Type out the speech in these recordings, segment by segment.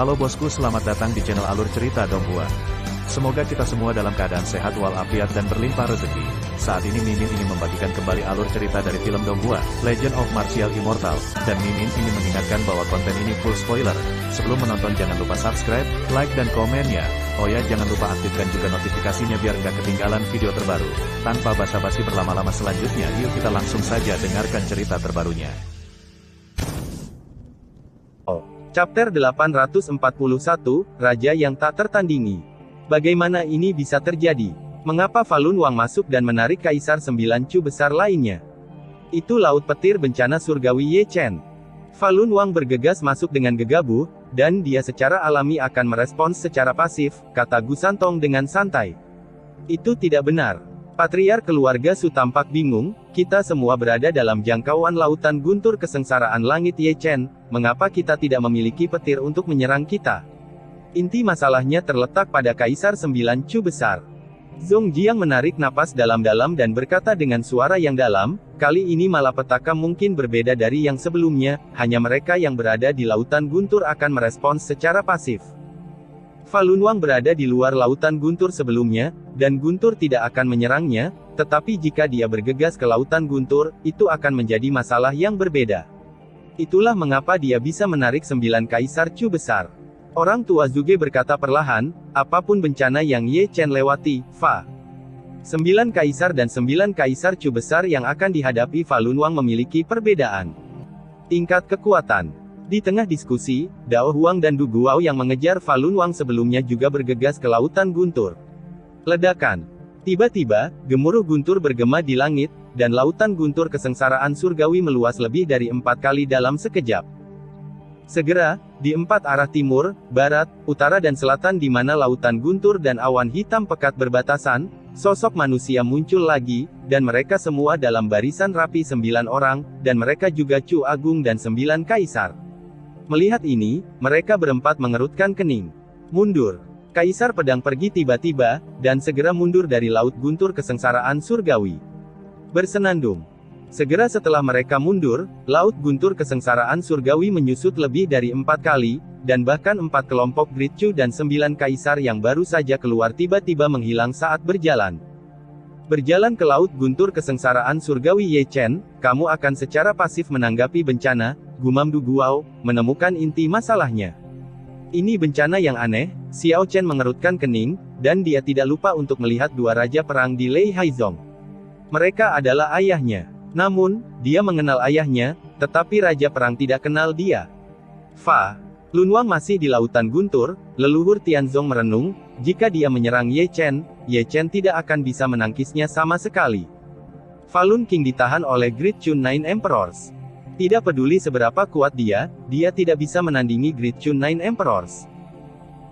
Halo bosku, selamat datang di channel Alur Cerita Donghua. Semoga kita semua dalam keadaan sehat walafiat dan berlimpah rezeki. Saat ini Mimin ingin membagikan kembali alur cerita dari film Donghua, Legend of Martial Immortal, dan Mimin ingin mengingatkan bahwa konten ini full spoiler. Sebelum menonton jangan lupa subscribe, like dan komen ya. Oh ya, jangan lupa aktifkan juga notifikasinya biar nggak ketinggalan video terbaru. Tanpa basa-basi berlama-lama selanjutnya, yuk kita langsung saja dengarkan cerita terbarunya. Chapter 841, Raja yang tak tertandingi. Bagaimana ini bisa terjadi? Mengapa Falun Wang masuk dan menarik Kaisar 9 Chu besar lainnya? Itu laut petir bencana surgawi Ye Chen. Falun Wang bergegas masuk dengan gegabah, dan dia secara alami akan merespons secara pasif, kata Gu Santong dengan santai. Itu tidak benar. Patriark keluarga Su tampak bingung, kita semua berada dalam jangkauan lautan guntur kesengsaraan langit Ye Chen, mengapa kita tidak memiliki petir untuk menyerang kita? Inti masalahnya terletak pada Kaisar 9 Chu besar. Zhong Jiang menarik napas dalam-dalam dan berkata dengan suara yang dalam, kali ini malapetaka mungkin berbeda dari yang sebelumnya, hanya mereka yang berada di lautan guntur akan merespons secara pasif. Falun Wang berada di luar lautan guntur sebelumnya, dan guntur tidak akan menyerangnya, tetapi jika dia bergegas ke lautan guntur, itu akan menjadi masalah yang berbeda. Itulah mengapa dia bisa menarik 9 Kaisar Chu besar. Orang tua Zhuge berkata perlahan, apapun bencana yang Ye Chen lewati, 9 Kaisar dan 9 Kaisar Chu besar yang akan dihadapi Falun Wang memiliki perbedaan tingkat kekuatan. Di tengah diskusi, Dao Huang dan Du Guao yang mengejar Falun Wang sebelumnya juga bergegas ke lautan guntur. Ledakan. Tiba-tiba, gemuruh guntur bergema di langit, dan lautan guntur kesengsaraan surgawi meluas lebih dari 4 kali dalam sekejap. Segera, di 4 arah timur, barat, utara dan selatan di mana lautan guntur dan awan hitam pekat berbatasan, sosok manusia muncul lagi, dan mereka semua dalam barisan rapi 9 orang, dan mereka juga Chu Agung dan 9 Kaisar. Melihat ini, mereka berempat mengerutkan kening. Mundur. Kaisar pedang pergi tiba-tiba, dan segera mundur dari laut guntur kesengsaraan surgawi. Bersenandung. Segera setelah mereka mundur, laut guntur kesengsaraan surgawi menyusut lebih dari 4 kali, dan bahkan 4 kelompok Great Chu dan 9 Kaisar yang baru saja keluar tiba-tiba menghilang saat berjalan. Berjalan ke laut guntur kesengsaraan surgawi Ye Chen, kamu akan secara pasif menanggapi bencana, gumam Du Guao, menemukan inti masalahnya. Ini bencana yang aneh, Xiao Chen mengerutkan kening, dan dia tidak lupa untuk melihat 2 raja perang di Lei Haizong. Mereka adalah ayahnya. Namun, dia mengenal ayahnya, tetapi raja perang tidak kenal dia. Falun Wang masih di lautan guntur, leluhur Tianzong merenung, jika dia menyerang Ye Chen tidak akan bisa menangkisnya sama sekali. Falun King ditahan oleh Great Chu Nine Emperors. Tidak peduli seberapa kuat dia tidak bisa menandingi Great Chu Nine Emperors.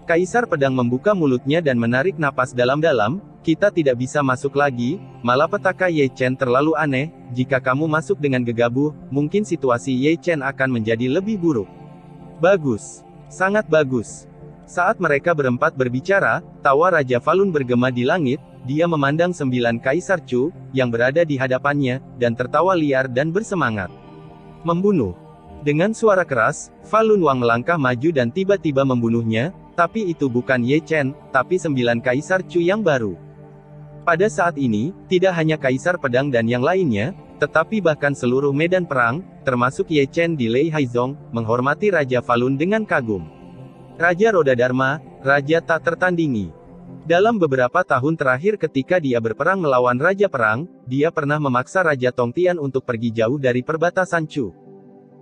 Kaisar pedang membuka mulutnya dan menarik napas dalam-dalam, kita tidak bisa masuk lagi, malapetaka Ye Chen terlalu aneh, jika kamu masuk dengan gegabah, mungkin situasi Ye Chen akan menjadi lebih buruk. Bagus. Sangat bagus. Saat mereka berempat berbicara, tawa Raja Falun bergema di langit, dia memandang 9 Kaisar Chu, yang berada di hadapannya, dan tertawa liar dan bersemangat. Membunuh. Dengan suara keras, Falun Wang melangkah maju dan tiba-tiba membunuhnya, tapi itu bukan Ye Chen, tapi 9 Kaisar Chu yang baru. Pada saat ini, tidak hanya Kaisar Pedang dan yang lainnya, tetapi bahkan seluruh medan perang, termasuk Ye Chen di Lei Haizong, menghormati Raja Falun dengan kagum. Raja Roda Dharma, Raja tak tertandingi. Dalam beberapa tahun terakhir ketika dia berperang melawan Raja Perang, dia pernah memaksa Raja Tongtian untuk pergi jauh dari perbatasan Chu.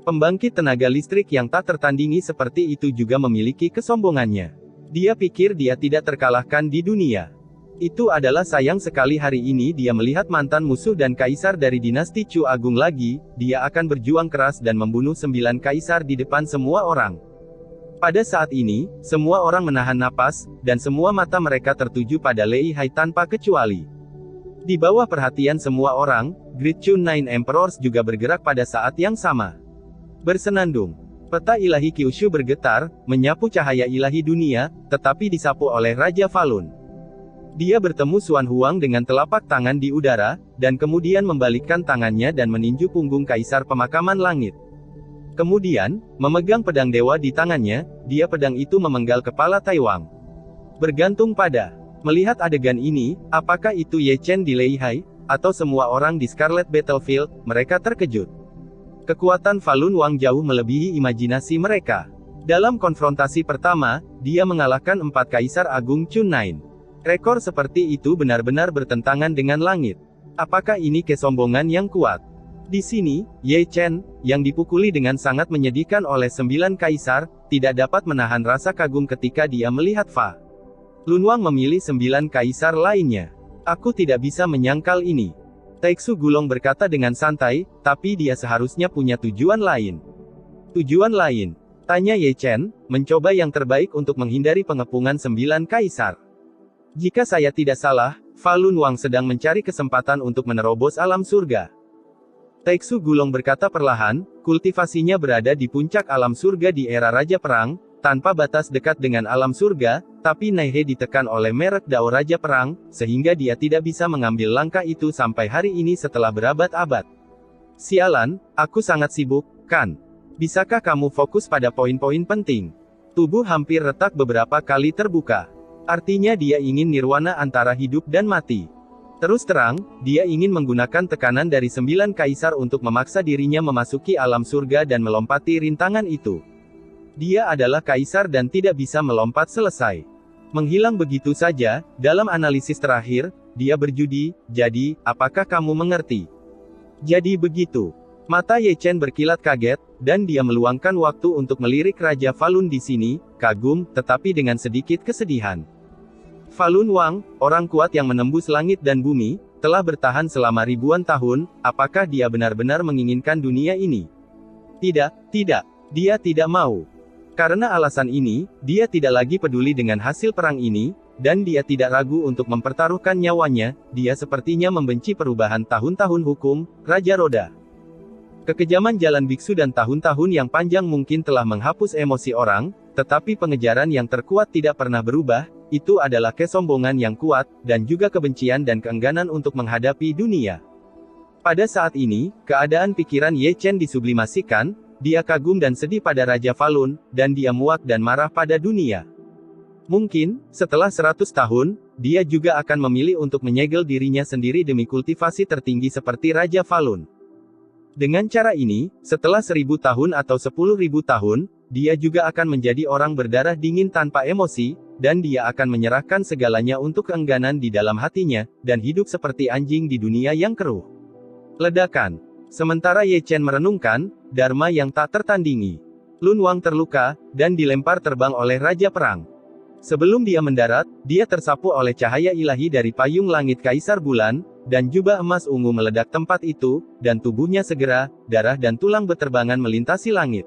Pembangkit tenaga listrik yang tak tertandingi seperti itu juga memiliki kesombongannya. Dia pikir dia tidak terkalahkan di dunia. Itu adalah sayang sekali hari ini dia melihat mantan musuh dan kaisar dari dinasti Chu Agung lagi, dia akan berjuang keras dan membunuh 9 kaisar di depan semua orang. Pada saat ini, semua orang menahan napas, dan semua mata mereka tertuju pada Lei Hai tanpa kecuali. Di bawah perhatian semua orang, Great Chu Nine Emperors juga bergerak pada saat yang sama. Bersenandung. Peta ilahi Kyushu bergetar, menyapu cahaya ilahi dunia, tetapi disapu oleh Raja Falun. Dia bertemu Xuan Huang dengan telapak tangan di udara, dan kemudian membalikkan tangannya dan meninju punggung Kaisar Pemakaman Langit. Kemudian, memegang pedang dewa di tangannya, pedang itu memenggal kepala Taiwang. Bergantung pada. Melihat adegan ini, apakah itu Ye Chen di Leihai, atau semua orang di Scarlet Battlefield, mereka terkejut. Kekuatan Falun Wang jauh melebihi imajinasi mereka. Dalam konfrontasi pertama, dia mengalahkan 4 Kaisar Agung Chunnain. Rekor seperti itu benar-benar bertentangan dengan langit. Apakah ini kesombongan yang kuat? Di sini, Ye Chen, yang dipukuli dengan sangat menyedihkan oleh 9 kaisar, tidak dapat menahan rasa kagum ketika dia melihat Fa Lun Wang memilih 9 kaisar lainnya. Aku tidak bisa menyangkal ini. Taixu Gulong berkata dengan santai, tapi dia seharusnya punya tujuan lain. Tujuan lain? Tanya Ye Chen, mencoba yang terbaik untuk menghindari pengepungan 9 kaisar. Jika saya tidak salah, Fa Lun Wang sedang mencari kesempatan untuk menerobos alam surga. Taixu Gulong berkata perlahan, kultivasinya berada di puncak alam surga di era Raja Perang, tanpa batas dekat dengan alam surga, tapi Naihe ditekan oleh merek Dao Raja Perang, sehingga dia tidak bisa mengambil langkah itu sampai hari ini setelah berabad-abad. Sialan, aku sangat sibuk, kan? Bisakah kamu fokus pada poin-poin penting? Tubuh hampir retak beberapa kali terbuka. Artinya dia ingin nirwana antara hidup dan mati. Terus terang, dia ingin menggunakan tekanan dari 9 kaisar untuk memaksa dirinya memasuki alam surga dan melompati rintangan itu. Dia adalah kaisar dan tidak bisa melompat selesai. Menghilang begitu saja, dalam analisis terakhir, dia berjudi, jadi, apakah kamu mengerti? Jadi begitu. Mata Ye Chen berkilat kaget, dan dia meluangkan waktu untuk melirik Raja Falun di sini, kagum, tetapi dengan sedikit kesedihan. Falun Wang, orang kuat yang menembus langit dan bumi, telah bertahan selama ribuan tahun, apakah dia benar-benar menginginkan dunia ini? Tidak, dia tidak mau. Karena alasan ini, dia tidak lagi peduli dengan hasil perang ini, dan dia tidak ragu untuk mempertaruhkan nyawanya, dia sepertinya membenci perubahan tahun-tahun hukum, Raja Roda. Kekejaman jalan biksu dan tahun-tahun yang panjang mungkin telah menghapus emosi orang, tetapi pengejaran yang terkuat tidak pernah berubah, itu adalah kesombongan yang kuat, dan juga kebencian dan keengganan untuk menghadapi dunia. Pada saat ini, keadaan pikiran Ye Chen disublimasikan, dia kagum dan sedih pada Raja Falun, dan dia muak dan marah pada dunia. Mungkin, setelah 100 tahun, dia juga akan memilih untuk menyegel dirinya sendiri demi kultivasi tertinggi seperti Raja Falun. Dengan cara ini, setelah 1000 tahun atau 10.000 tahun, dia juga akan menjadi orang berdarah dingin tanpa emosi, dan dia akan menyerahkan segalanya untuk keengganan di dalam hatinya, dan hidup seperti anjing di dunia yang keruh. Ledakan. Sementara Ye Chen merenungkan, Dharma yang tak tertandingi. Lun Wang terluka, dan dilempar terbang oleh Raja Perang. Sebelum dia mendarat, dia tersapu oleh cahaya ilahi dari payung langit Kaisar Bulan, dan jubah emas ungu meledak tempat itu, dan tubuhnya segera, darah dan tulang beterbangan melintasi langit.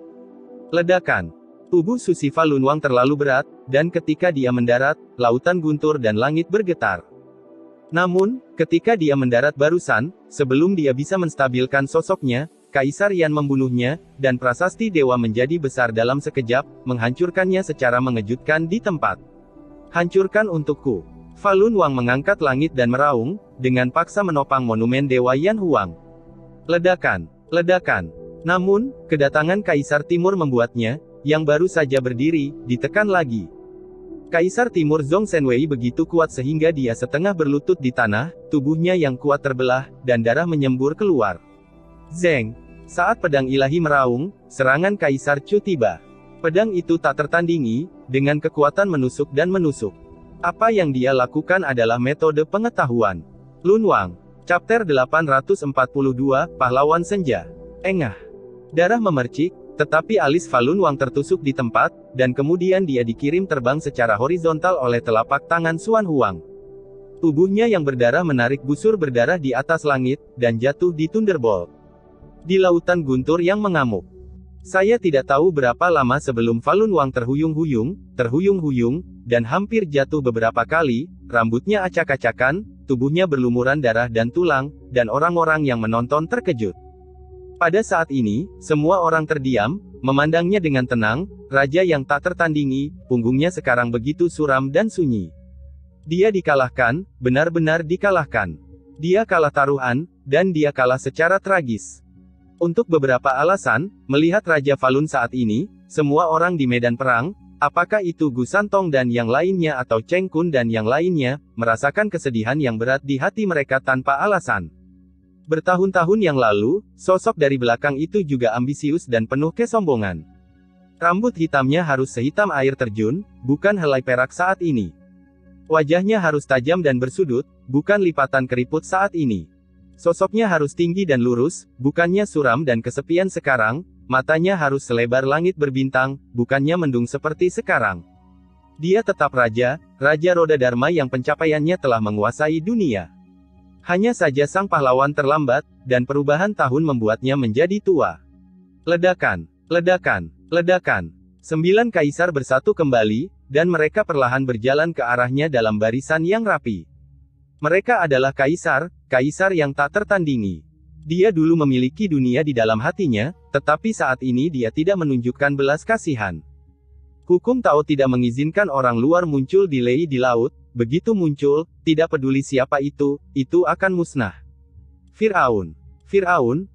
Ledakan. Tubuh Susi Falun Wang terlalu berat, dan ketika dia mendarat, lautan guntur dan langit bergetar. Namun, ketika dia mendarat barusan, sebelum dia bisa menstabilkan sosoknya, Kaisar Yan membunuhnya, dan prasasti dewa menjadi besar dalam sekejap, menghancurkannya secara mengejutkan di tempat. Hancurkan untukku. Falun Wang mengangkat langit dan meraung, dengan paksa menopang monumen Dewa Yan Huang. Ledakan. Ledakan. Namun, kedatangan Kaisar Timur membuatnya, yang baru saja berdiri, ditekan lagi. Kaisar Timur Zhong Shenwei begitu kuat sehingga dia setengah berlutut di tanah, tubuhnya yang kuat terbelah, dan darah menyembur keluar. Zeng. Saat pedang ilahi meraung, serangan Kaisar Chu tiba. Pedang itu tak tertandingi, dengan kekuatan menusuk dan menusuk. Apa yang dia lakukan adalah metode pengetahuan. Lun Wang. Chapter 842, Pahlawan Senja. Engah. Darah memercik, tetapi alis Falun Wang tertusuk di tempat, dan kemudian dia dikirim terbang secara horizontal oleh telapak tangan Xuan Huang. Tubuhnya yang berdarah menarik busur berdarah di atas langit, dan jatuh di Thunderbolt. Di lautan guntur yang mengamuk. Saya tidak tahu berapa lama sebelum Falun Wang terhuyung-huyung, dan hampir jatuh beberapa kali, rambutnya acak-acakan, tubuhnya berlumuran darah dan tulang, dan orang-orang yang menonton terkejut. Pada saat ini, semua orang terdiam, memandangnya dengan tenang, raja yang tak tertandingi, punggungnya sekarang begitu suram dan sunyi. Dia dikalahkan, benar-benar dikalahkan. Dia kalah taruhan, dan dia kalah secara tragis. Untuk beberapa alasan, melihat Raja Falun saat ini, semua orang di medan perang, apakah itu Gu Santong dan yang lainnya atau Cheng Kun dan yang lainnya, merasakan kesedihan yang berat di hati mereka tanpa alasan. Bertahun-tahun yang lalu, sosok dari belakang itu juga ambisius dan penuh kesombongan. Rambut hitamnya harus sehitam air terjun, bukan helai perak saat ini. Wajahnya harus tajam dan bersudut, bukan lipatan keriput saat ini. Sosoknya harus tinggi dan lurus, bukannya suram dan kesepian sekarang. Matanya harus selebar langit berbintang, bukannya mendung seperti sekarang. Dia tetap raja, Raja Roda Dharma yang pencapaiannya telah menguasai dunia. Hanya saja sang pahlawan terlambat, dan perubahan tahun membuatnya menjadi tua. Ledakan, ledakan, ledakan. 9 kaisar bersatu kembali, dan mereka perlahan berjalan ke arahnya dalam barisan yang rapi. Mereka adalah kaisar yang tak tertandingi. Dia dulu memiliki dunia di dalam hatinya, tetapi saat ini dia tidak menunjukkan belas kasihan. Hukum Tao tidak mengizinkan orang luar muncul di Lei di laut, begitu muncul, tidak peduli siapa itu akan musnah. Firaun,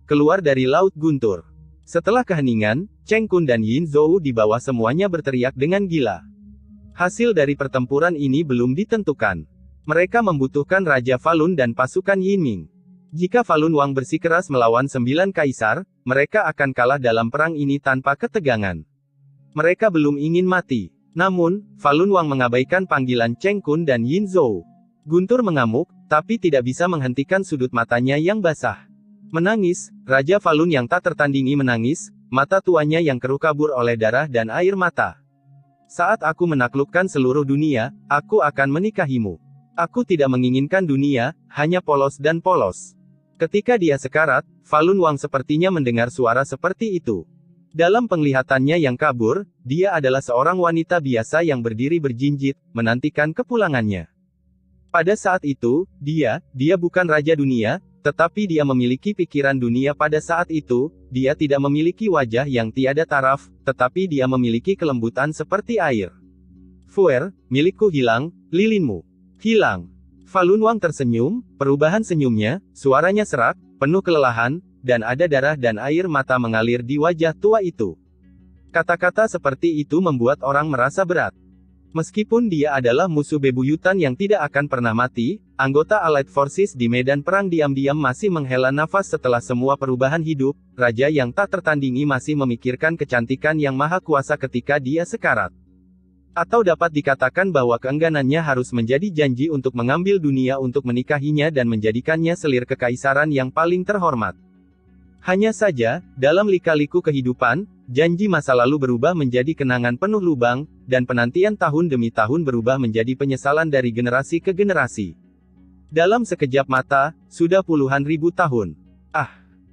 keluar dari Laut Guntur. Setelah keheningan, Cheng Kun dan Yin Zhou di bawah semuanya berteriak dengan gila. Hasil dari pertempuran ini belum ditentukan. Mereka membutuhkan Raja Falun dan pasukan Yinming. Jika Falun Wang bersikeras melawan 9 kaisar, mereka akan kalah dalam perang ini tanpa ketegangan. Mereka belum ingin mati. Namun, Falun Wang mengabaikan panggilan Cheng Kun dan Yin Zhou. Guntur mengamuk, tapi tidak bisa menghentikan sudut matanya yang basah. Menangis, Raja Falun yang tak tertandingi menangis, mata tuanya yang keruh kabur oleh darah dan air mata. Saat aku menaklukkan seluruh dunia, aku akan menikahimu. Aku tidak menginginkan dunia, hanya polos dan polos. Ketika dia sekarat, Falun Wang sepertinya mendengar suara seperti itu. Dalam penglihatannya yang kabur, dia adalah seorang wanita biasa yang berdiri berjinjit, menantikan kepulangannya. Pada saat itu, dia bukan raja dunia, tetapi dia memiliki pikiran dunia pada saat itu. Dia tidak memiliki wajah yang tiada taraf, tetapi dia memiliki kelembutan seperti air. Fuer, milikku hilang, lilinmu hilang. Falun Wang tersenyum, perubahan senyumnya, suaranya serak, penuh kelelahan, dan ada darah dan air mata mengalir di wajah tua itu. Kata-kata seperti itu membuat orang merasa berat. Meskipun dia adalah musuh bebuyutan yang tidak akan pernah mati, anggota Allied Forces di medan perang diam-diam masih menghela nafas setelah semua perubahan hidup. Raja yang tak tertandingi masih memikirkan kecantikan yang maha kuasa ketika dia sekarat. Atau dapat dikatakan bahwa keengganannya harus menjadi janji untuk mengambil dunia untuk menikahinya dan menjadikannya selir kekaisaran yang paling terhormat. Hanya saja, dalam lika-liku kehidupan, janji masa lalu berubah menjadi kenangan penuh lubang, dan penantian tahun demi tahun berubah menjadi penyesalan dari generasi ke generasi. Dalam sekejap mata, sudah puluhan ribu tahun.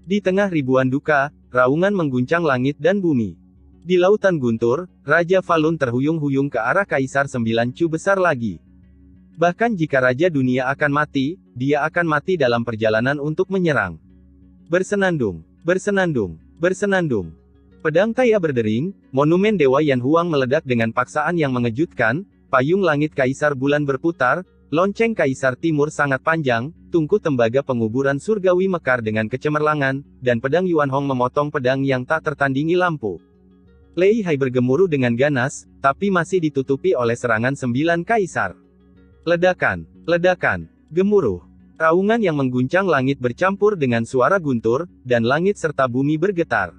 Di tengah ribuan duka, raungan mengguncang langit dan bumi. Di lautan Guntur, Raja Falun terhuyung-huyung ke arah Kaisar 9 Cu besar lagi. Bahkan jika Raja Dunia akan mati, dia akan mati dalam perjalanan untuk menyerang. Bersenandung, bersenandung, bersenandung. Pedang Taya berdering, monumen Dewa Yan Huang meledak dengan paksaan yang mengejutkan, payung langit Kaisar Bulan berputar, lonceng Kaisar Timur sangat panjang, tungku tembaga penguburan surgawi mekar dengan kecemerlangan, dan pedang Yuan Hong memotong pedang yang tak tertandingi lampu. Lei Hai bergemuruh dengan ganas, tapi masih ditutupi oleh serangan 9 kaisar. Ledakan, ledakan, gemuruh. Raungan yang mengguncang langit bercampur dengan suara guntur, dan langit serta bumi bergetar.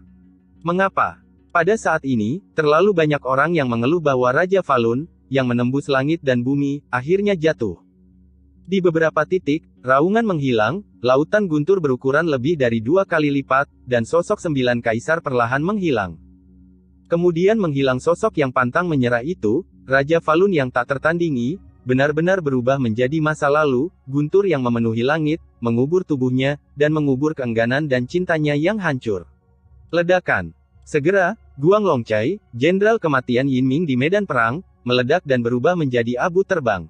Mengapa? Pada saat ini, terlalu banyak orang yang mengeluh bahwa Raja Falun, yang menembus langit dan bumi, akhirnya jatuh. Di beberapa titik, raungan menghilang, lautan guntur berukuran lebih dari 2 kali lipat, dan sosok 9 kaisar perlahan menghilang. Kemudian menghilang sosok yang pantang menyerah itu, Raja Falun yang tak tertandingi, benar-benar berubah menjadi masa lalu, guntur yang memenuhi langit, mengubur tubuhnya, dan mengubur keengganan dan cintanya yang hancur. Ledakan. Segera, Guang Longcai, jenderal kematian Yinming di medan perang, meledak dan berubah menjadi abu terbang.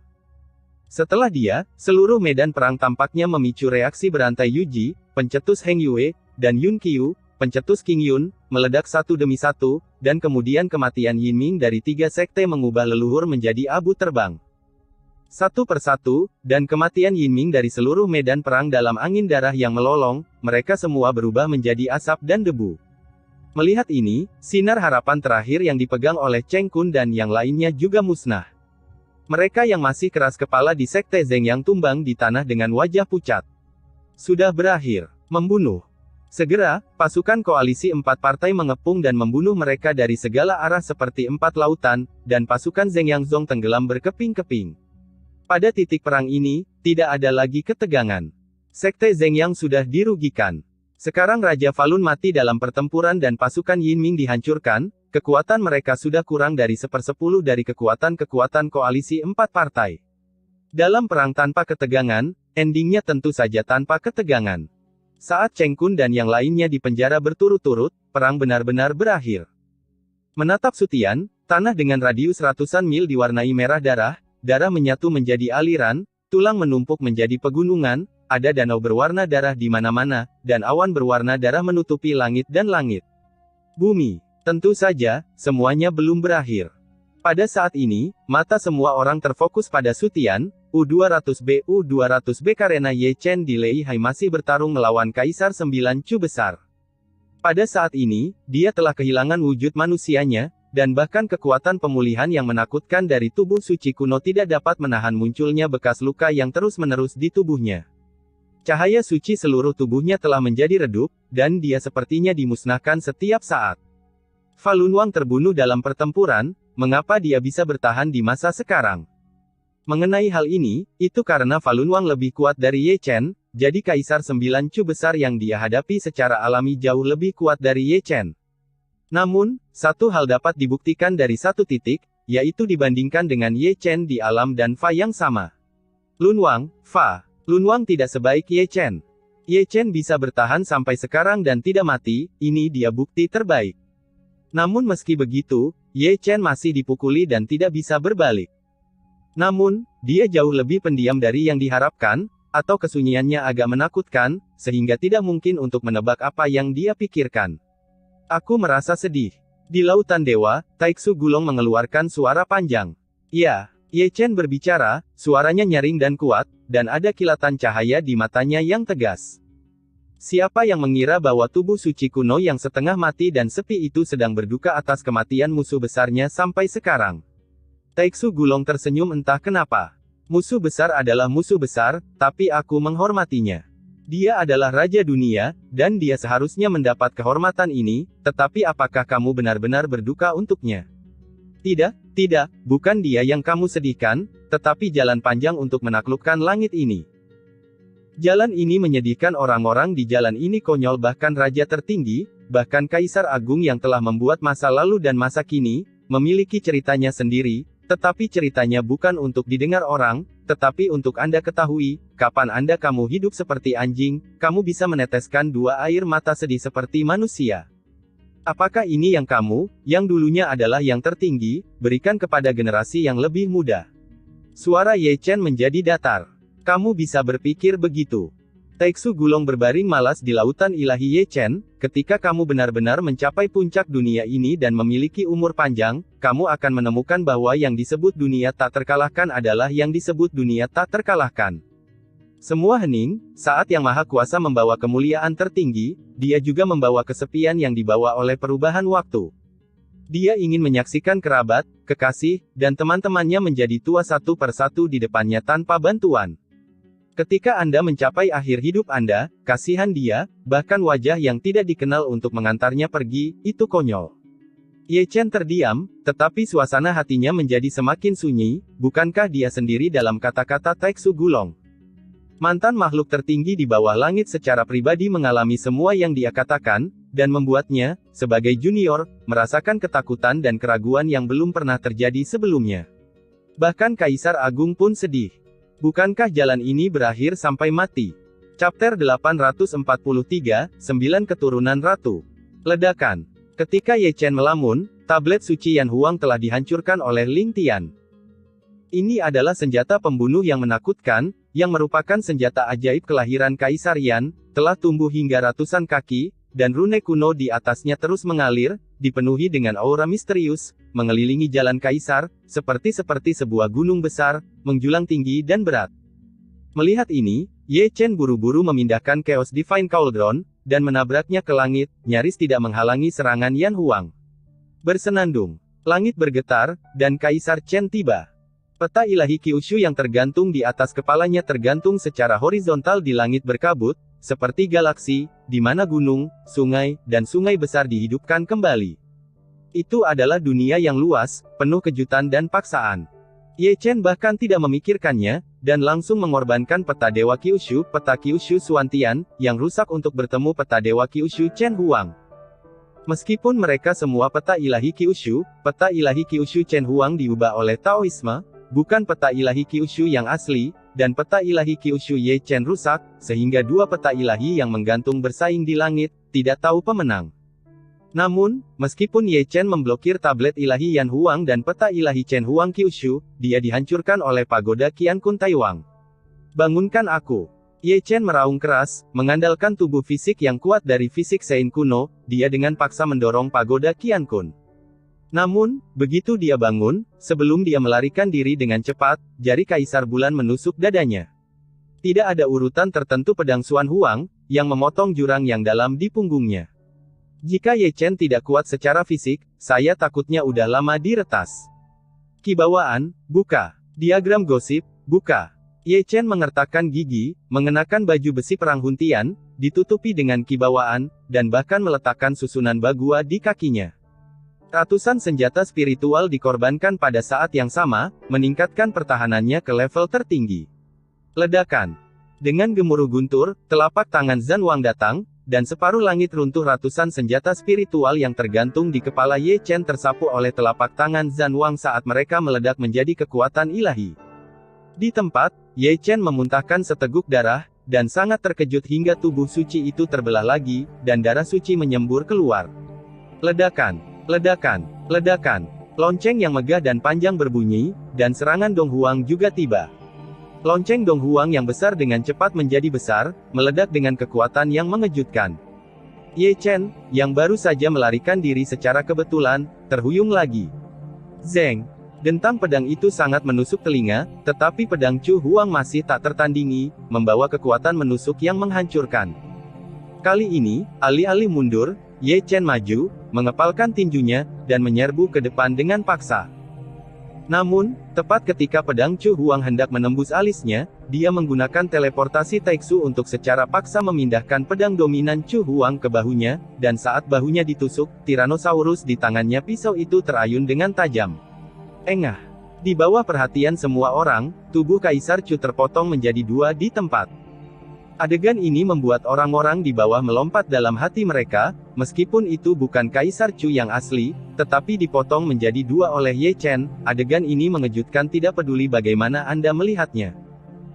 Setelah dia, seluruh medan perang tampaknya memicu reaksi berantai Yuji, pencetus Heng Yue, dan Yun Qiu, pencetus King Yun, meledak satu demi satu, dan kemudian kematian Yinming dari 3 sekte mengubah leluhur menjadi abu terbang. Satu persatu, dan kematian Yinming dari seluruh medan perang dalam angin darah yang melolong, mereka semua berubah menjadi asap dan debu. Melihat ini, sinar harapan terakhir yang dipegang oleh Cheng Kun dan yang lainnya juga musnah. Mereka yang masih keras kepala di Sekte Zeng yang tumbang di tanah dengan wajah pucat. Sudah berakhir. Membunuh. Segera, pasukan koalisi 4 partai mengepung dan membunuh mereka dari segala arah seperti 4 lautan, dan pasukan Zeng Yang Zong tenggelam berkeping-keping. Pada titik perang ini, tidak ada lagi ketegangan. Sekte Zeng Yang sudah dirugikan. Sekarang Raja Falun mati dalam pertempuran dan pasukan Yinming dihancurkan, kekuatan mereka sudah kurang dari 1/10 dari kekuatan-kekuatan koalisi 4 partai. Dalam perang tanpa ketegangan, endingnya tentu saja tanpa ketegangan. Saat Cheng Kun dan yang lainnya dipenjara berturut-turut, perang benar-benar berakhir. Menatap Sutian, tanah dengan radius ratusan mil diwarnai merah darah, darah menyatu menjadi aliran, tulang menumpuk menjadi pegunungan, ada danau berwarna darah di mana-mana, dan awan berwarna darah menutupi langit dan langit. Bumi. Tentu saja, semuanya belum berakhir. Pada saat ini, mata semua orang terfokus pada Sutian, U200B karena Ye Chen di Lei Hai masih bertarung melawan Kaisar 9 Cu besar. Pada saat ini, dia telah kehilangan wujud manusianya, dan bahkan kekuatan pemulihan yang menakutkan dari tubuh suci kuno tidak dapat menahan munculnya bekas luka yang terus-menerus di tubuhnya. Cahaya suci seluruh tubuhnya telah menjadi redup, dan dia sepertinya dimusnahkan setiap saat. Falun Wang terbunuh dalam pertempuran, mengapa dia bisa bertahan di masa sekarang? Mengenai hal ini, itu karena Falun Wang lebih kuat dari Ye Chen, jadi Kaisar 9 Cu besar yang dia hadapi secara alami jauh lebih kuat dari Ye Chen. Namun, satu hal dapat dibuktikan dari satu titik, yaitu dibandingkan dengan Ye Chen di alam dan Fa yang sama. Lun Wang tidak sebaik Ye Chen. Ye Chen bisa bertahan sampai sekarang dan tidak mati, ini dia bukti terbaik. Namun meski begitu, Ye Chen masih dipukuli dan tidak bisa berbalik. Namun, dia jauh lebih pendiam dari yang diharapkan, atau kesunyiannya agak menakutkan, sehingga tidak mungkin untuk menebak apa yang dia pikirkan. Aku merasa sedih. Di Lautan Dewa, Taiksu Gulong mengeluarkan suara panjang. Ya, Ye Chen berbicara, suaranya nyaring dan kuat, dan ada kilatan cahaya di matanya yang tegas. Siapa yang mengira bahwa tubuh suci kuno yang setengah mati dan sepi itu sedang berduka atas kematian musuh besarnya sampai sekarang? Taiksu Gulong tersenyum entah kenapa. Musuh besar adalah musuh besar, tapi aku menghormatinya. Dia adalah Raja Dunia, dan dia seharusnya mendapat kehormatan ini, tetapi apakah kamu benar-benar berduka untuknya? Tidak, bukan dia yang kamu sedihkan, tetapi jalan panjang untuk menaklukkan langit ini. Jalan ini menyedihkan orang-orang di jalan ini konyol bahkan Raja tertinggi, bahkan Kaisar Agung yang telah membuat masa lalu dan masa kini, memiliki ceritanya sendiri, tetapi ceritanya bukan untuk didengar orang, tetapi untuk Anda ketahui, kapan Anda kamu hidup seperti anjing, kamu bisa meneteskan 2 air mata sedih seperti manusia. Apakah ini yang kamu, yang dulunya adalah yang tertinggi, berikan kepada generasi yang lebih muda? Suara Ye Chen menjadi datar. Kamu bisa berpikir begitu. Taiksu Gulong berbaring malas di lautan ilahi Ye Chen, ketika kamu benar-benar mencapai puncak dunia ini dan memiliki umur panjang, kamu akan menemukan bahwa yang disebut dunia tak terkalahkan adalah yang disebut dunia tak terkalahkan. Semua hening, saat Yang Maha Kuasa membawa kemuliaan tertinggi, dia juga membawa kesepian yang dibawa oleh perubahan waktu. Dia ingin menyaksikan kerabat, kekasih, dan teman-temannya menjadi tua satu persatu di depannya tanpa bantuan. Ketika Anda mencapai akhir hidup Anda, kasihan dia, bahkan wajah yang tidak dikenal untuk mengantarnya pergi, itu konyol. Ye Chen terdiam, tetapi suasana hatinya menjadi semakin sunyi, bukankah dia sendiri dalam kata-kata Taiksu Gulong? Mantan makhluk tertinggi di bawah langit secara pribadi mengalami semua yang dia katakan, dan membuatnya, sebagai junior, merasakan ketakutan dan keraguan yang belum pernah terjadi sebelumnya. Bahkan Kaisar Agung pun sedih. Bukankah jalan ini berakhir sampai mati? Chapter 843, 9 Keturunan Ratu. Ledakan. Ketika Ye Chen melamun, tablet suci Yan Huang telah dihancurkan oleh Ling Tian. Ini adalah senjata pembunuh yang menakutkan, yang merupakan senjata ajaib kelahiran Kaisar Yan, telah tumbuh hingga ratusan kaki, dan rune kuno di atasnya terus mengalir, dipenuhi dengan aura misterius, mengelilingi jalan kaisar, seperti sebuah gunung besar, menjulang tinggi dan berat. Melihat ini, Ye Chen buru-buru memindahkan Chaos Divine Cauldron, dan menabraknya ke langit, nyaris tidak menghalangi serangan Yan Huang. Bersenandung, langit bergetar, dan Kaisar Chen tiba. Peta ilahi Kyushu yang tergantung di atas kepalanya tergantung secara horizontal di langit berkabut, seperti galaksi, di mana gunung, sungai, dan sungai besar dihidupkan kembali. Itu adalah dunia yang luas, penuh kejutan dan paksaan. Ye Chen bahkan tidak memikirkannya, dan langsung mengorbankan peta Dewa Kyushu, peta Kyushu Suantian, yang rusak untuk bertemu peta Dewa Kyushu Chen Huang. Meskipun mereka semua peta ilahi Kyushu, peta ilahi Kyushu Chen Huang diubah oleh Taoisme, bukan peta ilahi Kyushu yang asli, dan peta ilahi Kyushu Ye Chen rusak, sehingga dua peta ilahi yang menggantung bersaing di langit, tidak tahu pemenang. Namun, meskipun Ye Chen memblokir tablet ilahi Yan Huang dan peta ilahi Chen Huang Kyushu, dia dihancurkan oleh pagoda Qian Kun Taiwang. Bangunkan aku. Ye Chen meraung keras, mengandalkan tubuh fisik yang kuat dari fisik Sein kuno, dia dengan paksa mendorong pagoda Qian Kun. Namun, begitu dia bangun, sebelum dia melarikan diri dengan cepat, jari Kaisar Bulan menusuk dadanya. Tidak ada urutan tertentu pedang Xuan Huang, yang memotong jurang yang dalam di punggungnya. Jika Ye Chen tidak kuat secara fisik, saya takutnya udah lama diretas. Kibawaan, buka. Diagram gosip, buka. Ye Chen mengertakkan gigi, mengenakan baju besi perang huntian, ditutupi dengan kibawaan, dan bahkan meletakkan susunan bagua di kakinya. Ratusan senjata spiritual dikorbankan pada saat yang sama, meningkatkan pertahanannya ke level tertinggi. Ledakan. Dengan gemuruh guntur, telapak tangan Zhan Wang datang, dan separuh langit runtuh. Ratusan senjata spiritual yang tergantung di kepala Ye Chen tersapu oleh telapak tangan Zhan Wang saat mereka meledak menjadi kekuatan ilahi. Di tempat, Ye Chen memuntahkan seteguk darah, dan sangat terkejut hingga tubuh suci itu terbelah lagi, dan darah suci menyembur keluar. Ledakan. Ledakan, ledakan, lonceng yang megah dan panjang berbunyi, dan serangan Dong Huang juga tiba. Lonceng Dong Huang yang besar dengan cepat menjadi besar, meledak dengan kekuatan yang mengejutkan. Ye Chen, yang baru saja melarikan diri secara kebetulan, terhuyung lagi. Zeng, dentang pedang itu sangat menusuk telinga, tetapi pedang Chu Huang masih tak tertandingi, membawa kekuatan menusuk yang menghancurkan. Kali ini, alih-alih mundur, Ye Chen maju, mengepalkan tinjunya, dan menyerbu ke depan dengan paksa. Namun, tepat ketika pedang Chu Huang hendak menembus alisnya, dia menggunakan teleportasi Taiksu untuk secara paksa memindahkan pedang dominan Chu Huang ke bahunya, dan saat bahunya ditusuk, Tyrannosaurus di tangannya pisau itu terayun dengan tajam. Engah. Di bawah perhatian semua orang, tubuh Kaisar Chu terpotong menjadi dua di tempat. Adegan ini membuat orang-orang di bawah melompat dalam hati mereka, meskipun itu bukan Kaisar Chu yang asli, tetapi dipotong menjadi dua oleh Ye Chen. Adegan ini mengejutkan tidak peduli bagaimana Anda melihatnya.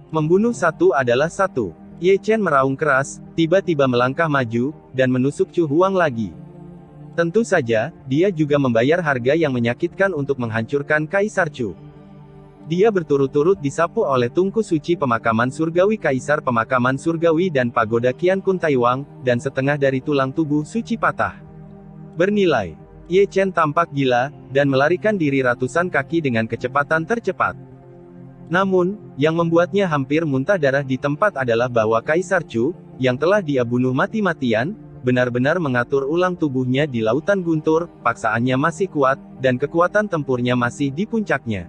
Membunuh satu adalah satu. Ye Chen meraung keras, tiba-tiba melangkah maju, dan menusuk Chu Huang lagi. Tentu saja, dia juga membayar harga yang menyakitkan untuk menghancurkan Kaisar Chu. Dia berturut-turut disapu oleh tungku suci pemakaman surgawi Kaisar pemakaman surgawi dan pagoda Qian Kun Taiwang, dan setengah dari tulang tubuh suci patah. Bernilai. Ye Chen tampak gila, dan melarikan diri ratusan kaki dengan kecepatan tercepat. Namun, yang membuatnya hampir muntah darah di tempat adalah bahwa Kaisar Chu, yang telah dia bunuh mati-matian, benar-benar mengatur ulang tubuhnya di lautan guntur, paksaannya masih kuat, dan kekuatan tempurnya masih di puncaknya.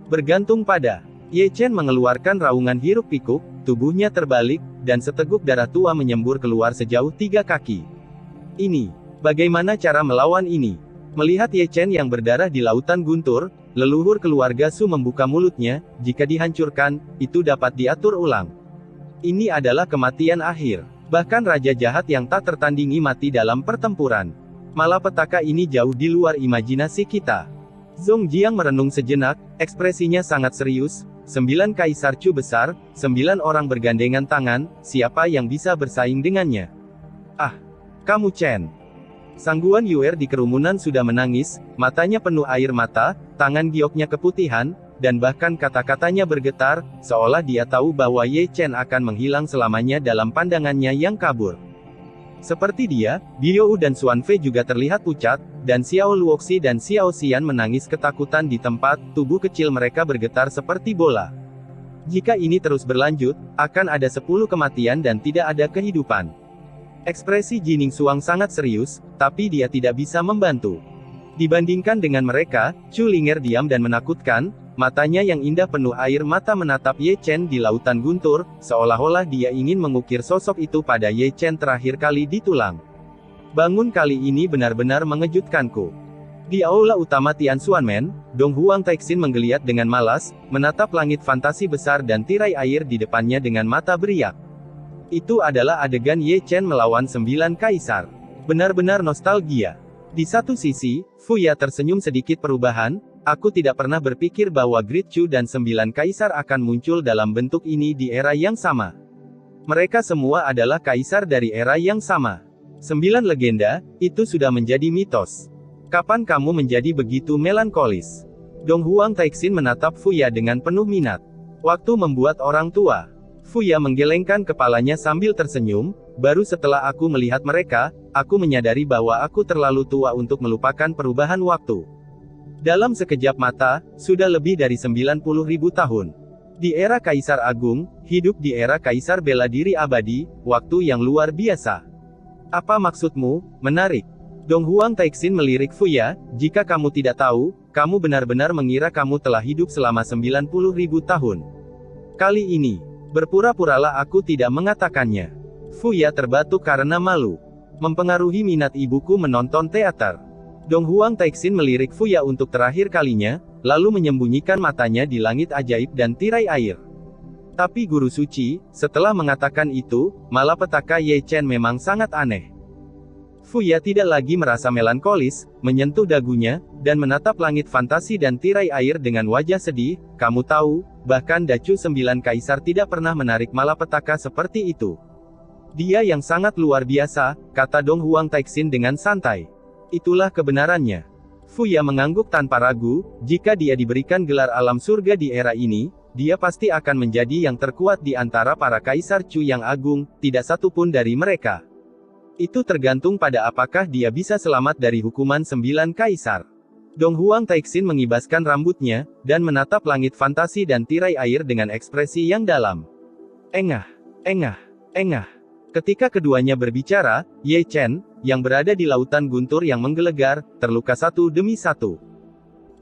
Bergantung pada. Ye Chen mengeluarkan raungan hiruk-pikuk, tubuhnya terbalik, dan seteguk darah tua menyembur keluar sejauh 3 kaki. Ini. Bagaimana cara melawan ini? Melihat Ye Chen yang berdarah di lautan guntur, leluhur keluarga Su membuka mulutnya, jika dihancurkan, itu dapat diatur ulang. Ini adalah kematian akhir. Bahkan raja jahat yang tak tertandingi mati dalam pertempuran. Malapetaka ini jauh di luar imajinasi kita. Zhong Jiang merenung sejenak, ekspresinya sangat serius. 9 Kaisar Chu besar, 9 orang bergandengan tangan, siapa yang bisa bersaing dengannya? Ah, kamu Chen. Sangguan Yuer di kerumunan sudah menangis, matanya penuh air mata, tangan gioknya keputihan, dan bahkan kata-katanya bergetar, seolah dia tahu bahwa Ye Chen akan menghilang selamanya dalam pandangannya yang kabur. Seperti dia, Biou dan Xuanfei juga terlihat pucat, dan Xiao Luoxi dan Xiao Xian menangis ketakutan di tempat, tubuh kecil mereka bergetar seperti bola. Jika ini terus berlanjut, akan ada 10 kematian dan tidak ada kehidupan. Ekspresi Jining Xuang sangat serius, tapi dia tidak bisa membantu. Dibandingkan dengan mereka, Chu Linger diam dan menakutkan, matanya yang indah penuh air mata menatap Ye Chen di lautan guntur, seolah-olah dia ingin mengukir sosok itu pada Ye Chen terakhir kali di tulang. Bangun kali ini benar-benar mengejutkanku. Di aula utama Tianxuanmen, Dong Huang Taixin menggeliat dengan malas, menatap langit fantasi besar dan tirai air di depannya dengan mata beriak. Itu adalah adegan Ye Chen melawan 9 kaisar. Benar-benar nostalgia. Di satu sisi, Fuya tersenyum sedikit perubahan, aku tidak pernah berpikir bahwa Great Chu dan 9 kaisar akan muncul dalam bentuk ini di era yang sama. Mereka semua adalah kaisar dari era yang sama. 9 legenda, itu sudah menjadi mitos. Kapan kamu menjadi begitu melankolis? Dong Huang Taixin menatap Fuya dengan penuh minat. Waktu membuat orang tua. Fuya menggelengkan kepalanya sambil tersenyum, baru setelah aku melihat mereka, aku menyadari bahwa aku terlalu tua untuk melupakan perubahan waktu. Dalam sekejap mata, sudah lebih dari 90.000 tahun. Di era Kaisar Agung, hidup di era Kaisar Bela Diri Abadi, waktu yang luar biasa. Apa maksudmu? Menarik. Dong Huang Taixin melirik Fuya, jika kamu tidak tahu, kamu benar-benar mengira kamu telah hidup selama 90.000 tahun. Kali ini, berpura-puralah aku tidak mengatakannya. Fuya terbatuk karena malu. Mempengaruhi minat ibuku menonton teater. Dong Huang Taixin melirik Fuya untuk terakhir kalinya, lalu menyembunyikan matanya di langit ajaib dan tirai air. Tapi guru suci, setelah mengatakan itu, malapetaka Ye Chen memang sangat aneh. Fuya tidak lagi merasa melankolis, menyentuh dagunya, dan menatap langit fantasi dan tirai air dengan wajah sedih. Kamu tahu, bahkan Dacu 9 Kaisar tidak pernah menarik malapetaka seperti itu. Dia yang sangat luar biasa, kata Dong Huang Taixin dengan santai. Itulah kebenarannya. Fuya mengangguk tanpa ragu, jika dia diberikan gelar alam surga di era ini, dia pasti akan menjadi yang terkuat di antara para Kaisar Chu yang agung, tidak satu pun dari mereka. Itu tergantung pada apakah dia bisa selamat dari hukuman 9 kaisar. Dong Huang Taixin mengibaskan rambutnya, dan menatap langit fantasi dan tirai air dengan ekspresi yang dalam. Engah, engah, engah. Ketika keduanya berbicara, Ye Chen, yang berada di lautan guntur yang menggelegar, terluka satu demi satu.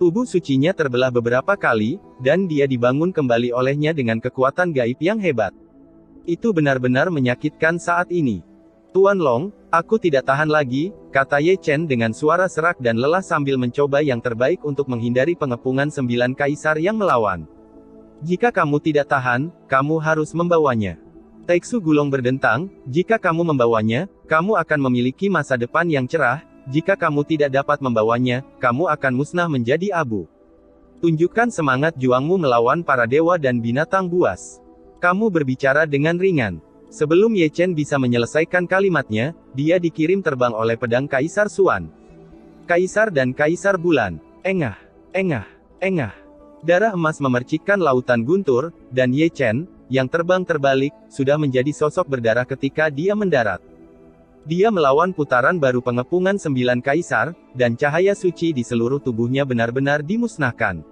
Tubuh sucinya terbelah beberapa kali, dan dia dibangun kembali olehnya dengan kekuatan gaib yang hebat. Itu benar-benar menyakitkan saat ini. Tuan Long, aku tidak tahan lagi, kata Ye Chen dengan suara serak dan lelah sambil mencoba yang terbaik untuk menghindari pengepungan 9 kaisar yang melawan. Jika kamu tidak tahan, kamu harus membawanya. Taixu Gulong berdentang, jika kamu membawanya, kamu akan memiliki masa depan yang cerah, jika kamu tidak dapat membawanya, kamu akan musnah menjadi abu. Tunjukkan semangat juangmu melawan para dewa dan binatang buas. Kamu berbicara dengan ringan. Sebelum Ye Chen bisa menyelesaikan kalimatnya, dia dikirim terbang oleh pedang Kaisar Xuan. Kaisar dan Kaisar Bulan. Engah, engah, engah. Darah emas memercikkan lautan guntur, dan Ye Chen, yang terbang terbalik, sudah menjadi sosok berdarah ketika dia mendarat. Dia melawan putaran baru pengepungan 9 kaisar, dan cahaya suci di seluruh tubuhnya benar-benar dimusnahkan.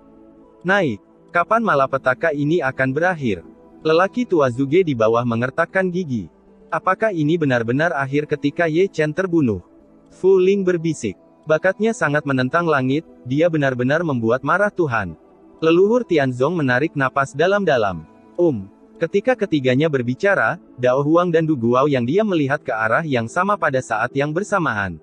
Naik. Kapan malapetaka ini akan berakhir? Lelaki tua Zuge di bawah mengertakkan gigi. Apakah ini benar-benar akhir ketika Ye Chen terbunuh? Fu Ling berbisik. Bakatnya sangat menentang langit, dia benar-benar membuat marah Tuhan. Leluhur Tianzong menarik napas dalam-dalam. Ketika ketiganya berbicara, Dao Huang dan Du Guao yang diam melihat ke arah yang sama pada saat yang bersamaan.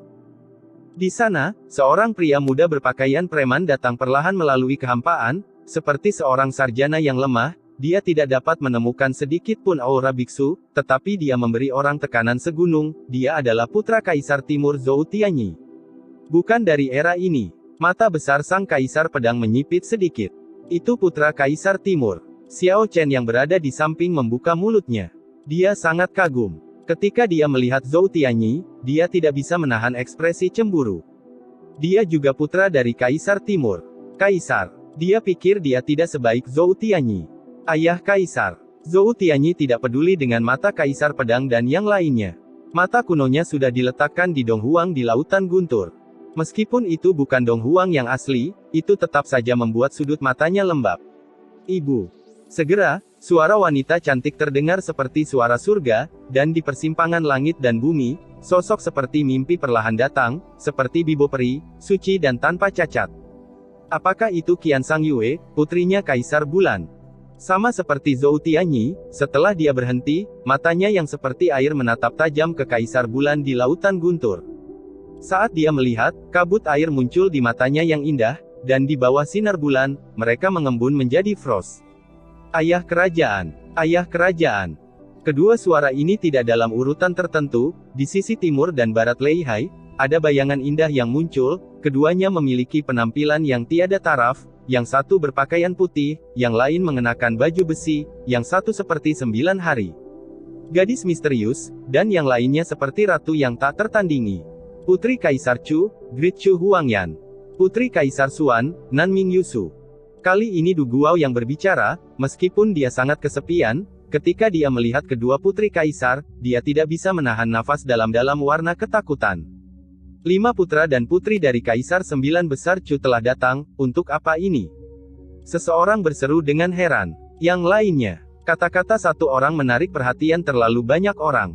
Di sana, seorang pria muda berpakaian preman datang perlahan melalui kehampaan, seperti seorang sarjana yang lemah. Dia tidak dapat menemukan sedikit pun aura biksu, tetapi dia memberi orang tekanan segunung. Dia adalah putra Kaisar Timur Zhou Tianyi. Bukan dari era ini. Mata besar sang Kaisar Pedang menyipit sedikit. Itu putra Kaisar Timur. Xiao Chen yang berada di samping membuka mulutnya. Dia sangat kagum. Ketika dia melihat Zhou Tianyi, dia tidak bisa menahan ekspresi cemburu. Dia juga putra dari Kaisar Timur. Kaisar. Dia pikir dia tidak sebaik Zhou Tianyi. Ayah Kaisar. Zhou Tianyi tidak peduli dengan mata Kaisar Pedang dan yang lainnya. Mata kunonya sudah diletakkan di Dong Huang di Lautan Guntur. Meskipun itu bukan Dong Huang yang asli, itu tetap saja membuat sudut matanya lembab. Ibu. Segera, suara wanita cantik terdengar seperti suara surga, dan di persimpangan langit dan bumi, sosok seperti mimpi perlahan datang, seperti Bibo Peri, suci dan tanpa cacat. Apakah itu Qian Sang Yue, putrinya Kaisar Bulan? Sama seperti Zhou Tianyi, setelah dia berhenti, matanya yang seperti air menatap tajam ke Kaisar Bulan di Lautan Guntur. Saat dia melihat, kabut air muncul di matanya yang indah, dan di bawah sinar bulan, mereka mengembun menjadi Frost. Ayah kerajaan, ayah kerajaan. Kedua suara ini tidak dalam urutan tertentu, di sisi timur dan barat Leihai, ada bayangan indah yang muncul, keduanya memiliki penampilan yang tiada taraf, yang satu berpakaian putih, yang lain mengenakan baju besi, yang satu seperti 9 hari. Gadis misterius, dan yang lainnya seperti ratu yang tak tertandingi. Putri Kaisar Chu, Great Chu Huangyan. Putri Kaisar Xuan, Nanming Yusu. Kali ini Du Guao yang berbicara, meskipun dia sangat kesepian, ketika dia melihat kedua putri kaisar, dia tidak bisa menahan nafas dalam-dalam warna ketakutan. 5 putra dan putri dari Kaisar 9 Besar Chu telah datang, untuk apa ini? Seseorang berseru dengan heran. Yang lainnya, kata-kata satu orang menarik perhatian terlalu banyak orang.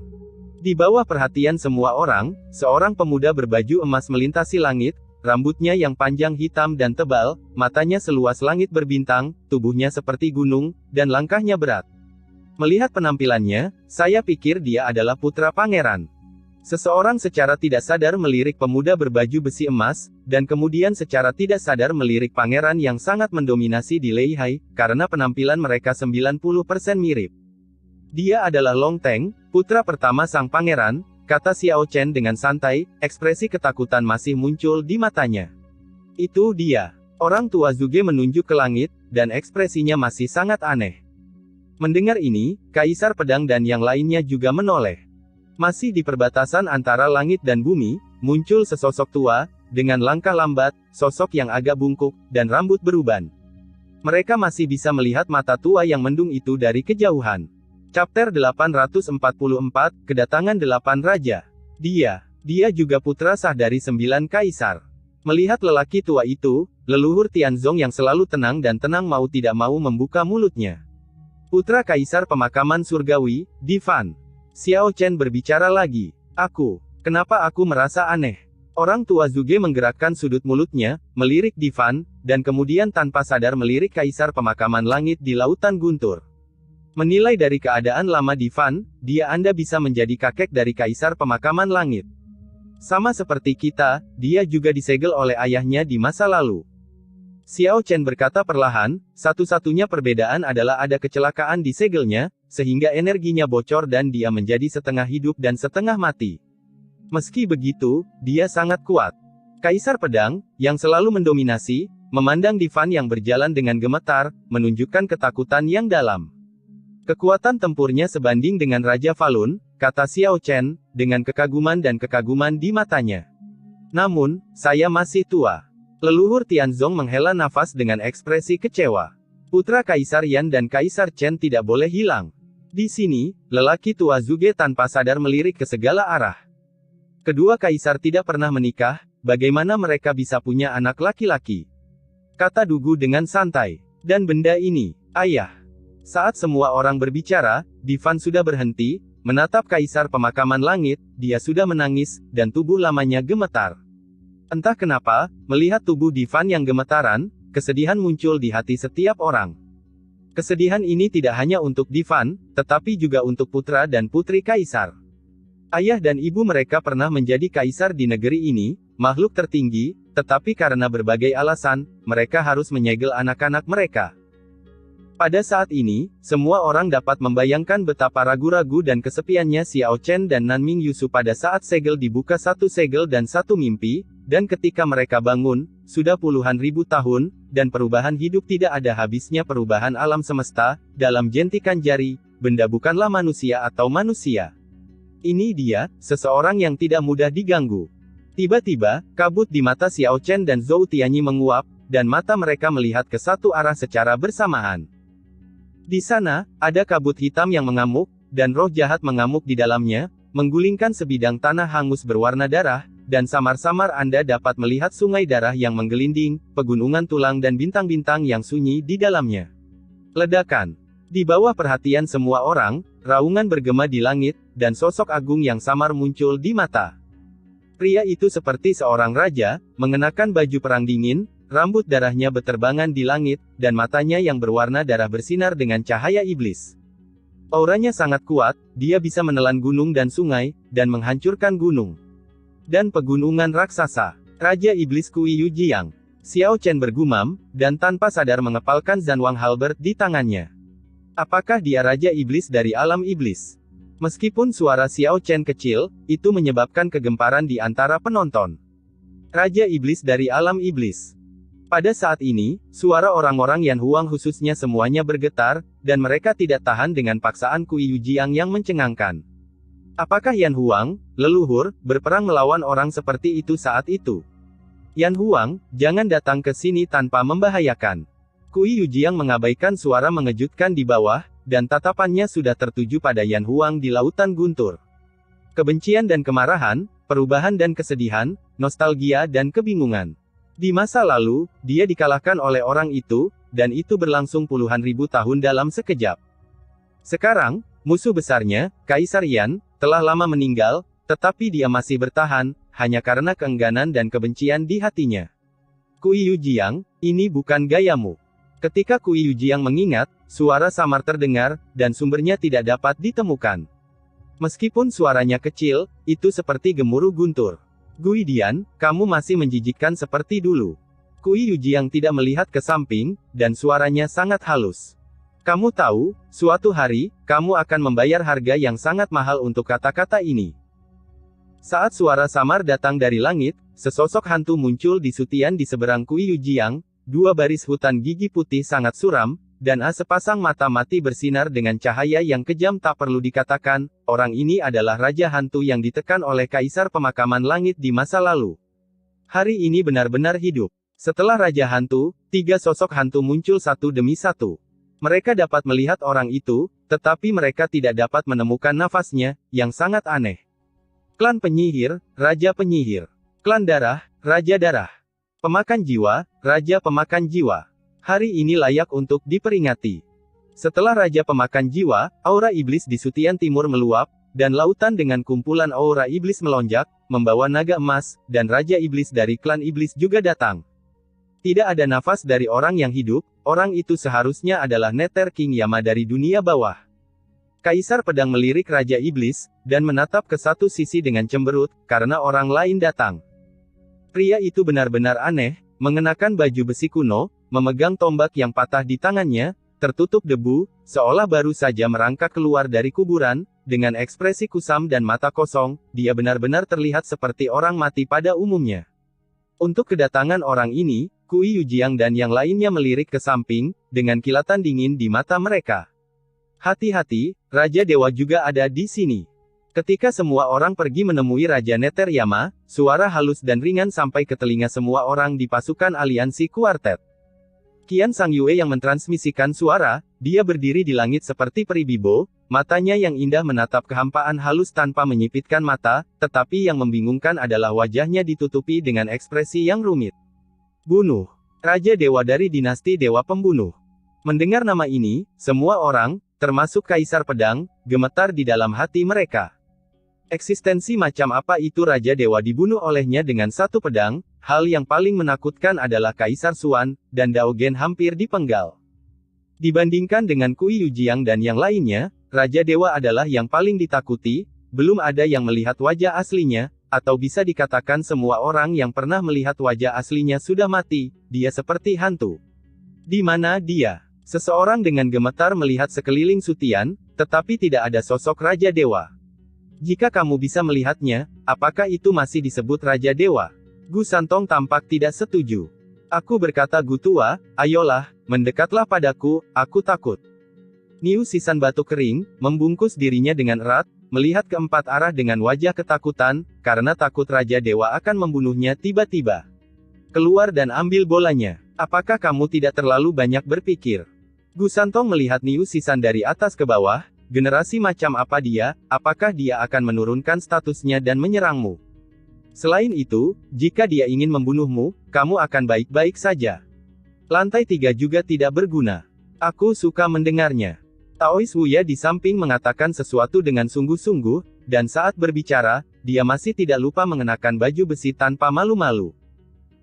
Di bawah perhatian semua orang, seorang pemuda berbaju emas melintasi langit, rambutnya yang panjang hitam dan tebal, matanya seluas langit berbintang, tubuhnya seperti gunung, dan langkahnya berat. Melihat penampilannya, saya pikir dia adalah putra pangeran. Seseorang secara tidak sadar melirik pemuda berbaju besi emas, dan kemudian secara tidak sadar melirik pangeran yang sangat mendominasi di Leihai, karena penampilan mereka 90% mirip. Dia adalah Long Teng, putra pertama sang pangeran, kata Xiao Chen dengan santai, ekspresi ketakutan masih muncul di matanya. Itu dia. Orang tua Zhuge menunjuk ke langit, dan ekspresinya masih sangat aneh. Mendengar ini, Kaisar Pedang dan yang lainnya juga menoleh. Masih di perbatasan antara langit dan bumi, muncul sesosok tua, dengan langkah lambat, sosok yang agak bungkuk, dan rambut beruban. Mereka masih bisa melihat mata tua yang mendung itu dari kejauhan. Chapter 844, Kedatangan 8 Raja. Dia juga putra sah dari 9 kaisar. Melihat lelaki tua itu, leluhur Tianzong yang selalu tenang dan tenang mau tidak mau membuka mulutnya. Putra Kaisar Pemakaman Surgawi, Divan. Xiao Chen berbicara lagi. Kenapa aku merasa aneh? Orang tua Zhuge menggerakkan sudut mulutnya, melirik Divan, dan kemudian tanpa sadar melirik Kaisar Pemakaman Langit di Lautan Guntur. Menilai dari keadaan lama Divan, Anda bisa menjadi kakek dari Kaisar Pemakaman Langit. Sama seperti kita, dia juga disegel oleh ayahnya di masa lalu. Xiao Chen berkata perlahan, satu-satunya perbedaan adalah ada kecelakaan di segelnya, sehingga energinya bocor dan dia menjadi setengah hidup dan setengah mati. Meski begitu, dia sangat kuat. Kaisar Pedang, yang selalu mendominasi, memandang Divan yang berjalan dengan gemetar, menunjukkan ketakutan yang dalam. Kekuatan tempurnya sebanding dengan Raja Falun, kata Xiao Chen, dengan kekaguman dan kekaguman di matanya. Namun, saya masih tua. Leluhur Tianzong menghela nafas dengan ekspresi kecewa. Putra Kaisar Yan dan Kaisar Chen tidak boleh hilang. Di sini, lelaki tua Zhuge tanpa sadar melirik ke segala arah. Kedua kaisar tidak pernah menikah, bagaimana mereka bisa punya anak laki-laki? Kata Dugu dengan santai. Dan benda ini, ayah. Saat semua orang berbicara, Divan sudah berhenti, menatap Kaisar Pemakaman Langit, dia sudah menangis, dan tubuh lamanya gemetar. Entah kenapa, melihat tubuh Divan yang gemetaran, kesedihan muncul di hati setiap orang. Kesedihan ini tidak hanya untuk Divan, tetapi juga untuk putra dan putri kaisar. Ayah dan ibu mereka pernah menjadi kaisar di negeri ini, makhluk tertinggi, tetapi karena berbagai alasan, mereka harus menyegel anak-anak mereka. Pada saat ini, semua orang dapat membayangkan betapa ragu-ragu dan kesepiannya Xiao Chen dan Nanming Yusu pada saat segel dibuka, satu segel dan satu mimpi, dan ketika mereka bangun, sudah puluhan ribu tahun, dan perubahan hidup tidak ada habisnya, perubahan alam semesta, dalam jentikan jari, benda bukanlah manusia atau manusia. Ini dia, seseorang yang tidak mudah diganggu. Tiba-tiba, kabut di mata Xiao Chen dan Zhou Tianyi menguap, dan mata mereka melihat ke satu arah secara bersamaan. Di sana, ada kabut hitam yang mengamuk, dan roh jahat mengamuk di dalamnya, menggulingkan sebidang tanah hangus berwarna darah, dan samar-samar Anda dapat melihat sungai darah yang menggelinding, pegunungan tulang dan bintang-bintang yang sunyi di dalamnya. Ledakan. Di bawah perhatian semua orang, raungan bergema di langit, dan sosok agung yang samar muncul di mata. Pria itu seperti seorang raja, mengenakan baju perang dingin, rambut darahnya beterbangan di langit, dan matanya yang berwarna darah bersinar dengan cahaya iblis. Auranya sangat kuat, dia bisa menelan gunung dan sungai, dan menghancurkan gunung dan pegunungan raksasa. Raja Iblis Kui Yujiang. Xiao Chen bergumam, dan tanpa sadar mengepalkan Zanwang Halberd di tangannya. Apakah dia Raja Iblis dari alam iblis? Meskipun suara Xiao Chen kecil, itu menyebabkan kegemparan di antara penonton. Raja Iblis dari alam iblis. Pada saat ini, suara orang-orang Yan Huang khususnya semuanya bergetar, dan mereka tidak tahan dengan paksaan Kui Yujiang yang mencengangkan. Apakah Yan Huang, leluhur, berperang melawan orang seperti itu saat itu? Yan Huang, jangan datang ke sini tanpa membahayakan. Kui Yujiang mengabaikan suara mengejutkan di bawah, dan tatapannya sudah tertuju pada Yan Huang di lautan guntur. Kebencian dan kemarahan, perubahan dan kesedihan, nostalgia dan kebingungan. Di masa lalu, dia dikalahkan oleh orang itu, dan itu berlangsung puluhan ribu tahun dalam sekejap. Sekarang, musuh besarnya, Kaisar Yan, telah lama meninggal, tetapi dia masih bertahan, hanya karena keengganan dan kebencian di hatinya. Kui Yujiang, ini bukan gayamu. Ketika Kui Yujiang mengingat, suara samar terdengar, dan sumbernya tidak dapat ditemukan. Meskipun suaranya kecil, itu seperti gemuruh guntur. Gui Dian, kamu masih menjijikkan seperti dulu. Kui Yujiang tidak melihat ke samping, dan suaranya sangat halus. Kamu tahu, suatu hari, kamu akan membayar harga yang sangat mahal untuk kata-kata ini. Saat suara samar datang dari langit, sesosok hantu muncul di sutian di seberang Kui Yujiang, dua baris hutan gigi putih sangat suram, dan sepasang mata mati bersinar dengan cahaya yang kejam tak perlu dikatakan, orang ini adalah Raja Hantu yang ditekan oleh Kaisar Pemakaman Langit di masa lalu. Hari ini benar-benar hidup. Setelah Raja Hantu, tiga sosok hantu muncul satu demi satu. Mereka dapat melihat orang itu, tetapi mereka tidak dapat menemukan nafasnya, yang sangat aneh. Klan Penyihir, Raja Penyihir. Klan Darah, Raja Darah. Pemakan Jiwa, Raja Pemakan Jiwa. Hari ini layak untuk diperingati. Setelah Raja Pemakan Jiwa, aura iblis di sutian timur meluap, dan lautan dengan kumpulan aura iblis melonjak, membawa naga emas, dan Raja Iblis dari klan iblis juga datang. Tidak ada nafas dari orang yang hidup, orang itu seharusnya adalah Nether King Yama dari dunia bawah. Kaisar Pedang melirik Raja Iblis, dan menatap ke satu sisi dengan cemberut, karena orang lain datang. Pria itu benar-benar aneh, mengenakan baju besi kuno, memegang tombak yang patah di tangannya, tertutup debu, seolah baru saja merangkak keluar dari kuburan, dengan ekspresi kusam dan mata kosong, dia benar-benar terlihat seperti orang mati pada umumnya. Untuk kedatangan orang ini, Kui Yujiang dan yang lainnya melirik ke samping, dengan kilatan dingin di mata mereka. Hati-hati, Raja Dewa juga ada di sini. Ketika semua orang pergi menemui Raja Nether Yama, suara halus dan ringan sampai ke telinga semua orang di pasukan aliansi kuartet. Qian Sang Yue yang mentransmisikan suara, dia berdiri di langit seperti peri bibo, matanya yang indah menatap kehampaan halus tanpa menyipitkan mata, tetapi yang membingungkan adalah wajahnya ditutupi dengan ekspresi yang rumit. Bunuh. Raja Dewa dari dinasti Dewa Pembunuh. Mendengar nama ini, semua orang, termasuk Kaisar Pedang, gemetar di dalam hati mereka. Eksistensi macam apa itu Raja Dewa dibunuh olehnya dengan satu pedang? Hal yang paling menakutkan adalah Kaisar Xuan, dan Dao Gen hampir dipenggal. Dibandingkan dengan Kui Yujiang dan yang lainnya, Raja Dewa adalah yang paling ditakuti, belum ada yang melihat wajah aslinya, atau bisa dikatakan semua orang yang pernah melihat wajah aslinya sudah mati, dia seperti hantu. Di mana dia? Seseorang dengan gemetar melihat sekeliling sutian, tetapi tidak ada sosok Raja Dewa. Jika kamu bisa melihatnya, apakah itu masih disebut Raja Dewa? Gu Santong tampak tidak setuju. Aku berkata Gu Tua, ayolah, mendekatlah padaku, aku takut. Niu Sisan batuk kering, membungkus dirinya dengan erat, melihat keempat arah dengan wajah ketakutan, karena takut Raja Dewa akan membunuhnya tiba-tiba. Keluar dan ambil bolanya. Apakah kamu tidak terlalu banyak berpikir? Gu Santong melihat Niu Sisan dari atas ke bawah, Generasi macam apa dia? Apakah dia akan menurunkan statusnya dan menyerangmu? Selain itu, jika dia ingin membunuhmu, kamu akan baik-baik saja. Lantai 3 juga tidak berguna. Aku suka mendengarnya. Taois Wuya di samping mengatakan sesuatu dengan sungguh-sungguh, dan saat berbicara, dia masih tidak lupa mengenakan baju besi tanpa malu-malu.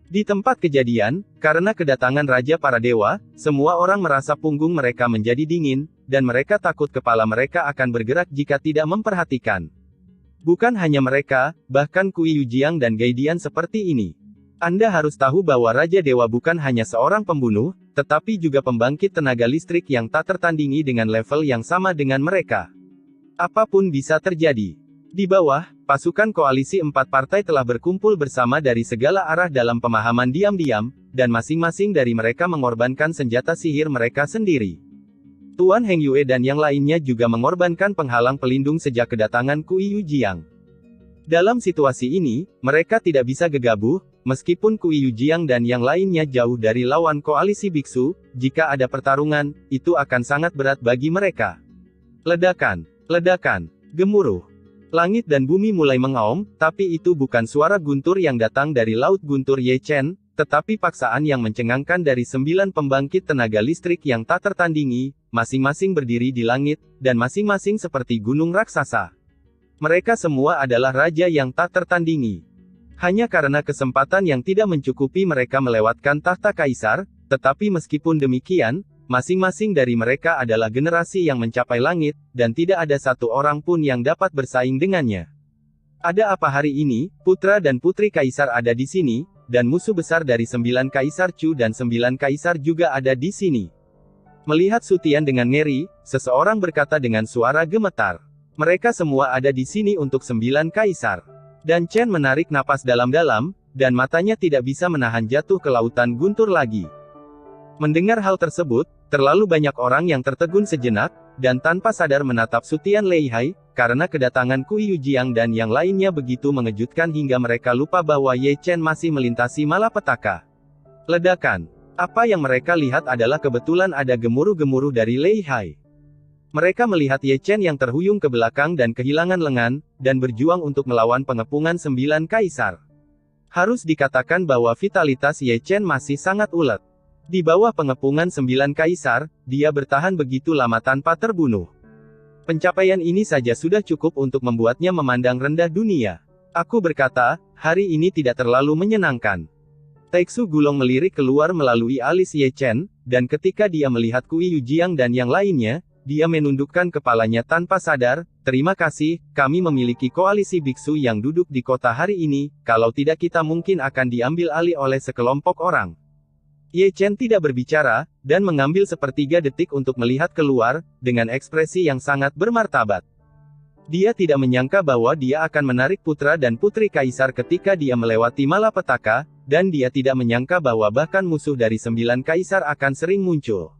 Di tempat kejadian, karena kedatangan Raja para Dewa, semua orang merasa punggung mereka menjadi dingin, dan mereka takut kepala mereka akan bergerak jika tidak memperhatikan. Bukan hanya mereka, bahkan Kui Yujiang dan Gaidian seperti ini. Anda harus tahu bahwa Raja Dewa bukan hanya seorang pembunuh, tetapi juga pembangkit tenaga listrik yang tak tertandingi dengan level yang sama dengan mereka. Apapun bisa terjadi. Di bawah, pasukan koalisi 4 partai telah berkumpul bersama dari segala arah dalam pemahaman diam-diam, dan masing-masing dari mereka mengorbankan senjata sihir mereka sendiri. Tuan Heng Yue dan yang lainnya juga mengorbankan penghalang pelindung sejak kedatangan Kui Yujiang. Dalam situasi ini, mereka tidak bisa gegabah, meskipun Kui Yujiang dan yang lainnya jauh dari lawan koalisi biksu, jika ada pertarungan, itu akan sangat berat bagi mereka. Ledakan, ledakan, gemuruh. Langit dan bumi mulai mengaum, tapi itu bukan suara guntur yang datang dari Laut Guntur Ye Chen, tetapi paksaan yang mencengangkan dari 9 pembangkit tenaga listrik yang tak tertandingi, masing-masing berdiri di langit, dan masing-masing seperti gunung raksasa. Mereka semua adalah raja yang tak tertandingi. Hanya karena kesempatan yang tidak mencukupi mereka melewatkan tahta kaisar, tetapi meskipun demikian, masing-masing dari mereka adalah generasi yang mencapai langit, dan tidak ada satu orang pun yang dapat bersaing dengannya. Ada apa hari ini? Putra dan putri kaisar ada di sini, dan musuh besar dari 9 kaisar Chu dan 9 kaisar juga ada di sini. Melihat Sutian dengan ngeri, seseorang berkata dengan suara gemetar. Mereka semua ada di sini untuk 9 kaisar. Dan Chen menarik napas dalam-dalam, dan matanya tidak bisa menahan jatuh ke lautan guntur lagi. Mendengar hal tersebut, terlalu banyak orang yang tertegun sejenak, dan tanpa sadar menatap Sutian Leihai, karena kedatangan Kui Yujiang dan yang lainnya begitu mengejutkan hingga mereka lupa bahwa Ye Chen masih melintasi malapetaka. Ledakan. Apa yang mereka lihat adalah kebetulan ada gemuruh-gemuruh dari Leihai. Mereka melihat Ye Chen yang terhuyung ke belakang dan kehilangan lengan, dan berjuang untuk melawan pengepungan 9 kaisar. Harus dikatakan bahwa vitalitas Ye Chen masih sangat ulet. Di bawah pengepungan 9 kaisar, dia bertahan begitu lama tanpa terbunuh. Pencapaian ini saja sudah cukup untuk membuatnya memandang rendah dunia. Aku berkata, hari ini tidak terlalu menyenangkan. Taeksu Gulong melirik keluar melalui alis Ye Chen, dan ketika dia melihat Kui Yujiang dan yang lainnya, dia menundukkan kepalanya tanpa sadar. Terima kasih, kami memiliki koalisi biksu yang duduk di kota hari ini, kalau tidak kita mungkin akan diambil alih oleh sekelompok orang. Ye Chen tidak berbicara, dan mengambil sepertiga detik untuk melihat keluar, dengan ekspresi yang sangat bermartabat. Dia tidak menyangka bahwa dia akan menarik putra dan putri kaisar ketika dia melewati malapetaka, dan dia tidak menyangka bahwa bahkan musuh dari 9 kaisar akan sering muncul.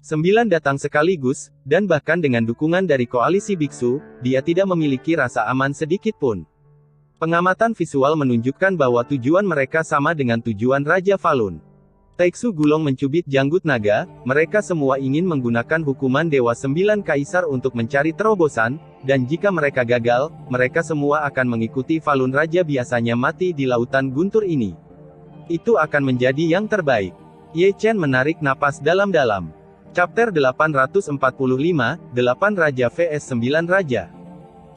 9 datang sekaligus, dan bahkan dengan dukungan dari koalisi biksu, dia tidak memiliki rasa aman sedikit pun. Pengamatan visual menunjukkan bahwa tujuan mereka sama dengan tujuan Raja Falun. Taeksu Gulong mencubit janggut naga, mereka semua ingin menggunakan hukuman Dewa 9 Kaisar untuk mencari terobosan, dan jika mereka gagal, mereka semua akan mengikuti Falun Raja biasanya mati di lautan guntur ini. Itu akan menjadi yang terbaik. Ye Chen menarik napas dalam-dalam. Chapter 845, 8 Raja vs 9 Raja.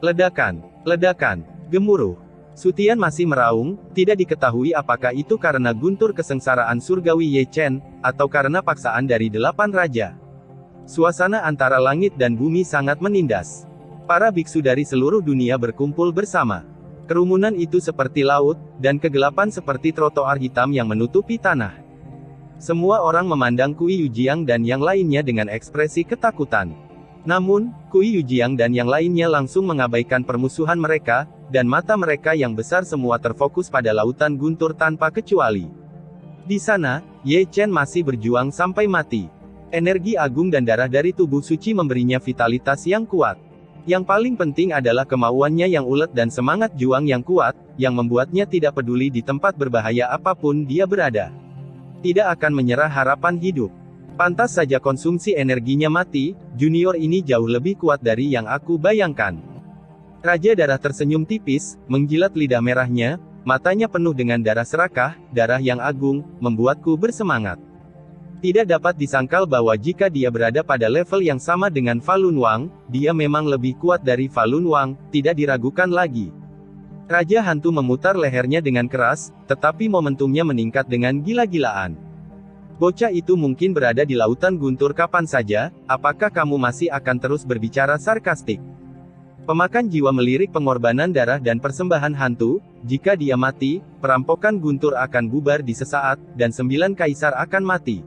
Ledakan, ledakan, gemuruh. Sutian masih meraung, tidak diketahui apakah itu karena guntur kesengsaraan surgawi Ye Chen, atau karena paksaan dari 8 raja. Suasana antara langit dan bumi sangat menindas. Para biksu dari seluruh dunia berkumpul bersama. Kerumunan itu seperti laut, dan kegelapan seperti trotoar hitam yang menutupi tanah. Semua orang memandang Kui Yujiang dan yang lainnya dengan ekspresi ketakutan. Namun, Kui Yujiang dan yang lainnya langsung mengabaikan permusuhan mereka, dan mata mereka yang besar semua terfokus pada lautan guntur tanpa kecuali. Di sana, Ye Chen masih berjuang sampai mati. Energi agung dan darah dari tubuh suci memberinya vitalitas yang kuat. Yang paling penting adalah kemauannya yang ulet dan semangat juang yang kuat, yang membuatnya tidak peduli di tempat berbahaya apapun dia berada. Tidak akan menyerah harapan hidup. Pantas saja konsumsi energinya mati, junior ini jauh lebih kuat dari yang aku bayangkan. Raja Darah tersenyum tipis, menjilat lidah merahnya, matanya penuh dengan darah serakah, darah yang agung, membuatku bersemangat. Tidak dapat disangkal bahwa jika dia berada pada level yang sama dengan Falun Wang, dia memang lebih kuat dari Falun Wang, tidak diragukan lagi. Raja Hantu memutar lehernya dengan keras, tetapi momentumnya meningkat dengan gila-gilaan. Bocah itu mungkin berada di lautan guntur kapan saja, apakah kamu masih akan terus berbicara sarkastik? Pemakan jiwa melirik pengorbanan darah dan persembahan hantu, jika dia mati, perampokan guntur akan bubar di sesaat, dan 9 kaisar akan mati.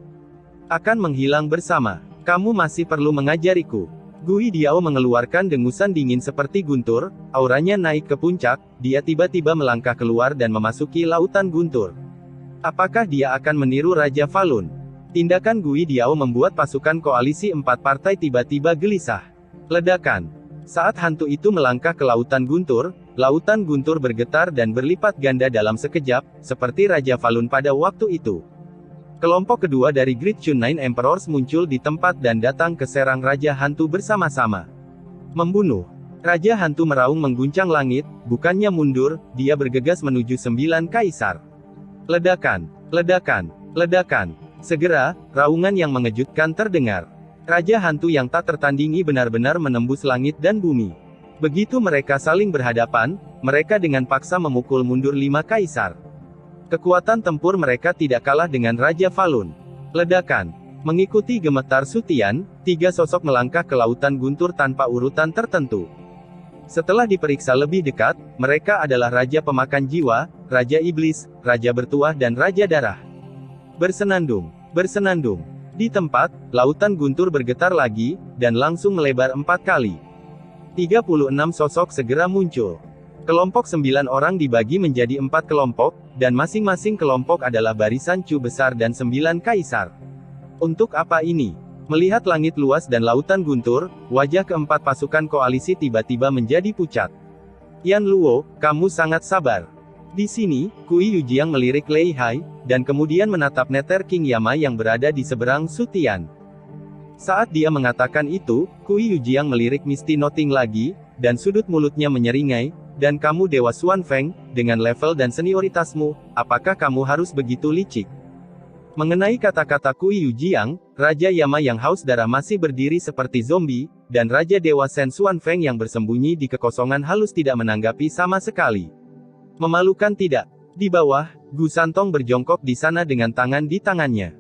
Akan menghilang bersama. Kamu masih perlu mengajariku. Gui Diao mengeluarkan dengusan dingin seperti guntur, auranya naik ke puncak, dia tiba-tiba melangkah keluar dan memasuki lautan guntur. Apakah dia akan meniru Raja Falun? Tindakan Gui Diao membuat pasukan koalisi 4 partai tiba-tiba gelisah. Ledakan. Saat hantu itu melangkah ke lautan guntur bergetar dan berlipat ganda dalam sekejap, seperti Raja Falun pada waktu itu. Kelompok kedua dari Great Chun Nine Emperors muncul di tempat dan datang ke serang Raja Hantu bersama-sama. Membunuh. Raja Hantu meraung mengguncang langit, bukannya mundur, dia bergegas menuju 9 kaisar. Ledakan, ledakan, ledakan. Segera, raungan yang mengejutkan terdengar. Raja Hantu yang tak tertandingi benar-benar menembus langit dan bumi. Begitu mereka saling berhadapan, mereka dengan paksa memukul mundur 5 kaisar. Kekuatan tempur mereka tidak kalah dengan Raja Falun. Ledakan. Mengikuti gemetar Sutian, 3 sosok melangkah ke lautan guntur tanpa urutan tertentu. Setelah diperiksa lebih dekat, mereka adalah Raja Pemakan Jiwa, Raja Iblis, Raja Bertuah dan Raja Darah. Bersenandung, bersenandung. Di tempat, lautan guntur bergetar lagi, dan langsung melebar 4 kali. 36 sosok segera muncul. Kelompok 9 orang dibagi menjadi 4 kelompok, dan masing-masing kelompok adalah barisan Chu besar dan 9 kaisar. Untuk apa ini? Melihat langit luas dan lautan guntur, wajah keempat pasukan koalisi tiba-tiba menjadi pucat. Yan Luo, kamu sangat sabar. Di sini, Kui Yujiang melirik Lei Hai, dan kemudian menatap neter King Yama yang berada di seberang Sutian. Saat dia mengatakan itu, Kui Yujiang melirik Misty Nothing lagi, dan sudut mulutnya menyeringai, dan kamu Dewa Xuan Feng, dengan level dan senioritasmu, apakah kamu harus begitu licik? Mengenai kata-kata Kui Yujiang, Raja Yama yang haus darah masih berdiri seperti zombie, dan Raja Dewa Shen Xuan Feng yang bersembunyi di kekosongan halus tidak menanggapi sama sekali. Memalukan tidak? Di bawah, Gu Santong berjongkok di sana dengan tangan di tangannya.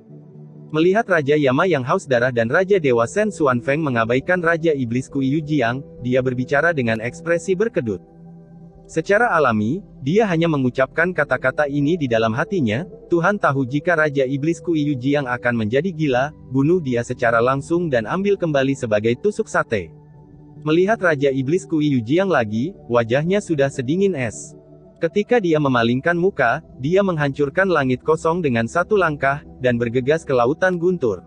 Melihat Raja Yama yang haus darah dan Raja Dewa Shen Xuan Feng mengabaikan Raja Iblis Kui Yujiang, dia berbicara dengan ekspresi berkedut. Secara alami, dia hanya mengucapkan kata-kata ini di dalam hatinya, Tuhan tahu jika Raja Iblis Kui Yujiang akan menjadi gila, bunuh dia secara langsung dan ambil kembali sebagai tusuk sate. Melihat Raja Iblis Kui Yujiang lagi, wajahnya sudah sedingin es. Ketika dia memalingkan muka, dia menghancurkan langit kosong dengan satu langkah, dan bergegas ke lautan guntur.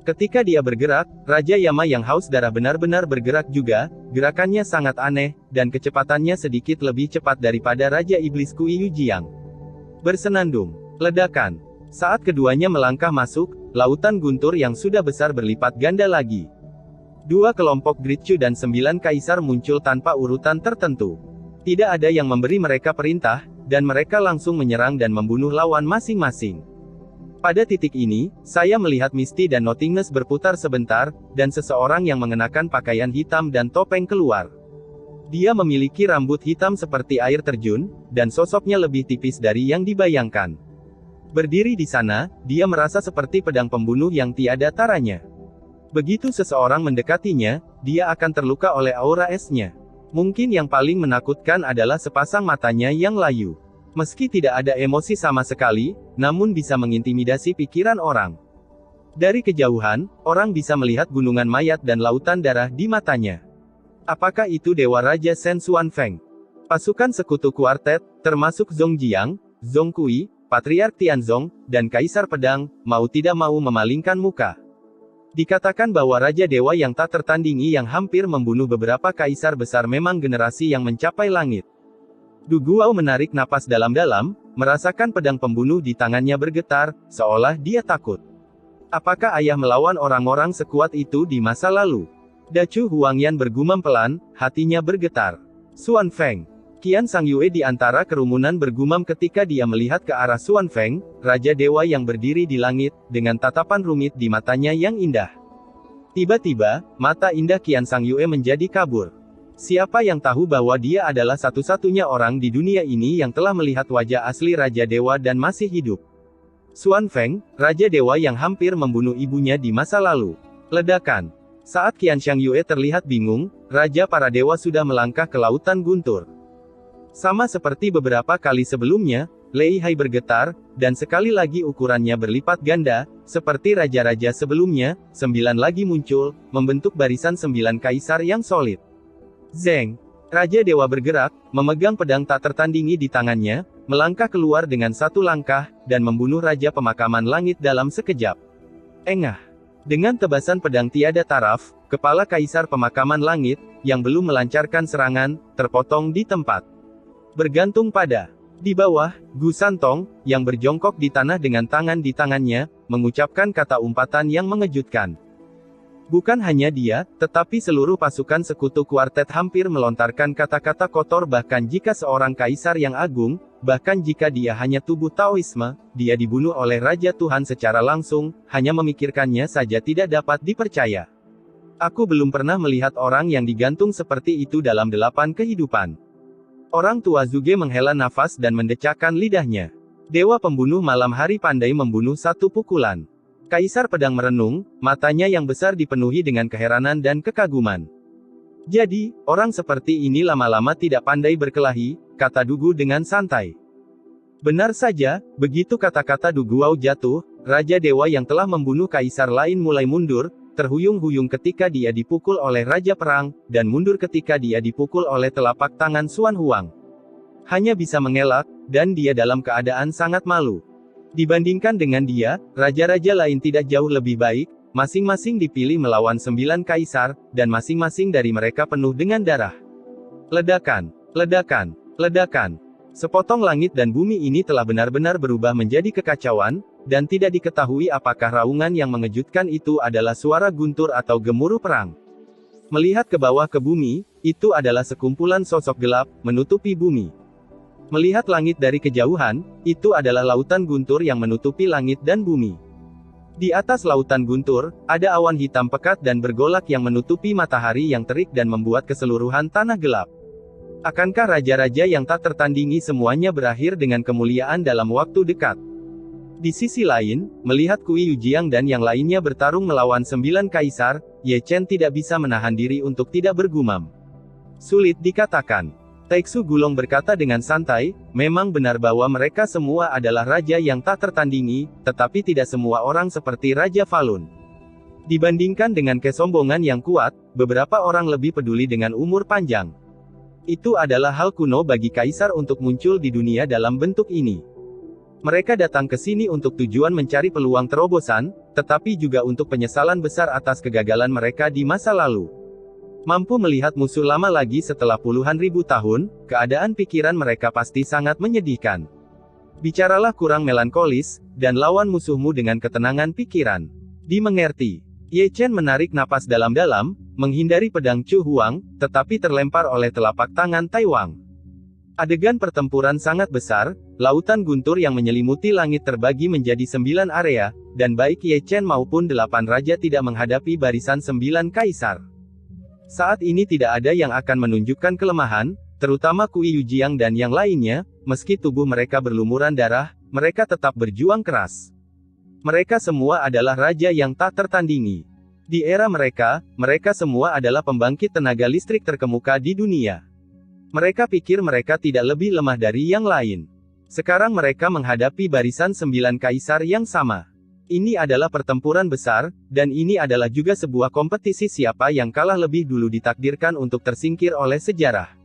Ketika dia bergerak, Raja Yama yang haus darah benar-benar bergerak juga, gerakannya sangat aneh, dan kecepatannya sedikit lebih cepat daripada Raja Iblis Kui Yujiang. Bersenandung, ledakan. Saat keduanya melangkah masuk, lautan guntur yang sudah besar berlipat ganda lagi. 2 kelompok Great Chu dan 9 kaisar muncul tanpa urutan tertentu. Tidak ada yang memberi mereka perintah, dan mereka langsung menyerang dan membunuh lawan masing-masing. Pada titik ini, saya melihat Misty dan Nothingness berputar sebentar, dan seseorang yang mengenakan pakaian hitam dan topeng keluar. Dia memiliki rambut hitam seperti air terjun, dan sosoknya lebih tipis dari yang dibayangkan. Berdiri di sana, dia merasa seperti pedang pembunuh yang tiada taranya. Begitu seseorang mendekatinya, dia akan terluka oleh aura esnya. Mungkin yang paling menakutkan adalah sepasang matanya yang layu. Meski tidak ada emosi sama sekali, namun bisa mengintimidasi pikiran orang. Dari kejauhan, orang bisa melihat gunungan mayat dan lautan darah di matanya. Apakah itu Dewa Raja Shen Xuan Feng? Pasukan sekutu kuartet, termasuk Zhong Jiang, Zhong Kui, Patriark Tianzong, dan Kaisar Pedang, mau tidak mau memalingkan muka. Dikatakan bahwa Raja Dewa yang tak tertandingi yang hampir membunuh beberapa kaisar besar memang generasi yang mencapai langit. Du Guao menarik napas dalam-dalam, merasakan pedang pembunuh di tangannya bergetar, seolah dia takut. Apakah ayah melawan orang-orang sekuat itu di masa lalu? Dacu Huangyan bergumam pelan, hatinya bergetar. Xuan Feng. Qian Sangyue di antara kerumunan bergumam ketika dia melihat ke arah Xuan Feng, Raja Dewa yang berdiri di langit, dengan tatapan rumit di matanya yang indah. Tiba-tiba, mata indah Qian Sangyue menjadi kabur. Siapa yang tahu bahwa dia adalah satu-satunya orang di dunia ini yang telah melihat wajah asli Raja Dewa dan masih hidup. Xuan Feng, Raja Dewa yang hampir membunuh ibunya di masa lalu. Ledakan. Saat Qian Sangyue terlihat bingung, Raja para Dewa sudah melangkah ke lautan guntur. Sama seperti beberapa kali sebelumnya, Lei Hai bergetar, dan sekali lagi ukurannya berlipat ganda, seperti raja-raja sebelumnya, 9 lagi muncul, membentuk barisan 9 kaisar yang solid. Zeng. Raja Dewa bergerak, memegang pedang tak tertandingi di tangannya, melangkah keluar dengan satu langkah, dan membunuh Raja Pemakaman Langit dalam sekejap. Engah. Dengan tebasan pedang tiada taraf, kepala Kaisar Pemakaman Langit, yang belum melancarkan serangan, terpotong di tempat. Bergantung pada. Di bawah, Gu Santong, yang berjongkok di tanah dengan tangan di tangannya, mengucapkan kata umpatan yang mengejutkan. Bukan hanya dia, tetapi seluruh pasukan sekutu kuartet hampir melontarkan kata-kata kotor bahkan jika seorang kaisar yang agung, bahkan jika dia hanya tubuh Taoisme, dia dibunuh oleh Raja Tuhan secara langsung, hanya memikirkannya saja tidak dapat dipercaya. Aku belum pernah melihat orang yang digantung seperti itu dalam 8 kehidupan. Orang tua Zuge menghela nafas dan mendecakkan lidahnya. Dewa pembunuh malam hari pandai membunuh satu pukulan. Kaisar Pedang merenung, matanya yang besar dipenuhi dengan keheranan dan kekaguman. Jadi, orang seperti ini lama-lama tidak pandai berkelahi, kata Dugu dengan santai. Benar saja, begitu kata-kata Duguao jatuh, Raja Dewa yang telah membunuh kaisar lain mulai mundur, terhuyung-huyung ketika dia dipukul oleh Raja Perang, dan mundur ketika dia dipukul oleh telapak tangan Xuan Huang. Hanya bisa mengelak, dan dia dalam keadaan sangat malu. Dibandingkan dengan dia, raja-raja lain tidak jauh lebih baik, masing-masing dipilih melawan 9 kaisar, dan masing-masing dari mereka penuh dengan darah. Ledakan, ledakan, ledakan. Sepotong langit dan bumi ini telah benar-benar berubah menjadi kekacauan, dan tidak diketahui apakah raungan yang mengejutkan itu adalah suara guntur atau gemuruh perang. Melihat ke bawah ke bumi, itu adalah sekumpulan sosok gelap, menutupi bumi. Melihat langit dari kejauhan, itu adalah lautan guntur yang menutupi langit dan bumi. Di atas lautan guntur, ada awan hitam pekat dan bergolak yang menutupi matahari yang terik dan membuat keseluruhan tanah gelap. Akankah raja-raja yang tak tertandingi semuanya berakhir dengan kemuliaan dalam waktu dekat? Di sisi lain, melihat Kui Yujiang dan yang lainnya bertarung melawan 9 kaisar, Ye Chen tidak bisa menahan diri untuk tidak bergumam. Sulit dikatakan. Taiksu Gulong berkata dengan santai, memang benar bahwa mereka semua adalah raja yang tak tertandingi, tetapi tidak semua orang seperti Raja Falun. Dibandingkan dengan kesombongan yang kuat, beberapa orang lebih peduli dengan umur panjang. Itu adalah hal kuno bagi kaisar untuk muncul di dunia dalam bentuk ini. Mereka datang ke sini untuk tujuan mencari peluang terobosan, tetapi juga untuk penyesalan besar atas kegagalan mereka di masa lalu. Mampu melihat musuh lama lagi setelah puluhan ribu tahun, keadaan pikiran mereka pasti sangat menyedihkan. Bicaralah kurang melankolis, dan lawan musuhmu dengan ketenangan pikiran. Dimengerti. Ye Chen menarik napas dalam-dalam, menghindari pedang Chu Huang, tetapi terlempar oleh telapak tangan Tai Wang. Adegan pertempuran sangat besar, lautan guntur yang menyelimuti langit terbagi menjadi 9 area, dan baik Ye Chen maupun 8 raja tidak menghadapi barisan 9 kaisar. Saat ini tidak ada yang akan menunjukkan kelemahan, terutama Kui Yujiang dan yang lainnya, meski tubuh mereka berlumuran darah, mereka tetap berjuang keras. Mereka semua adalah raja yang tak tertandingi. Di era mereka, mereka semua adalah pembangkit tenaga listrik terkemuka di dunia. Mereka pikir mereka tidak lebih lemah dari yang lain. Sekarang mereka menghadapi barisan 9 kaisar yang sama. Ini adalah pertempuran besar, dan ini adalah juga sebuah kompetisi siapa yang kalah lebih dulu ditakdirkan untuk tersingkir oleh sejarah.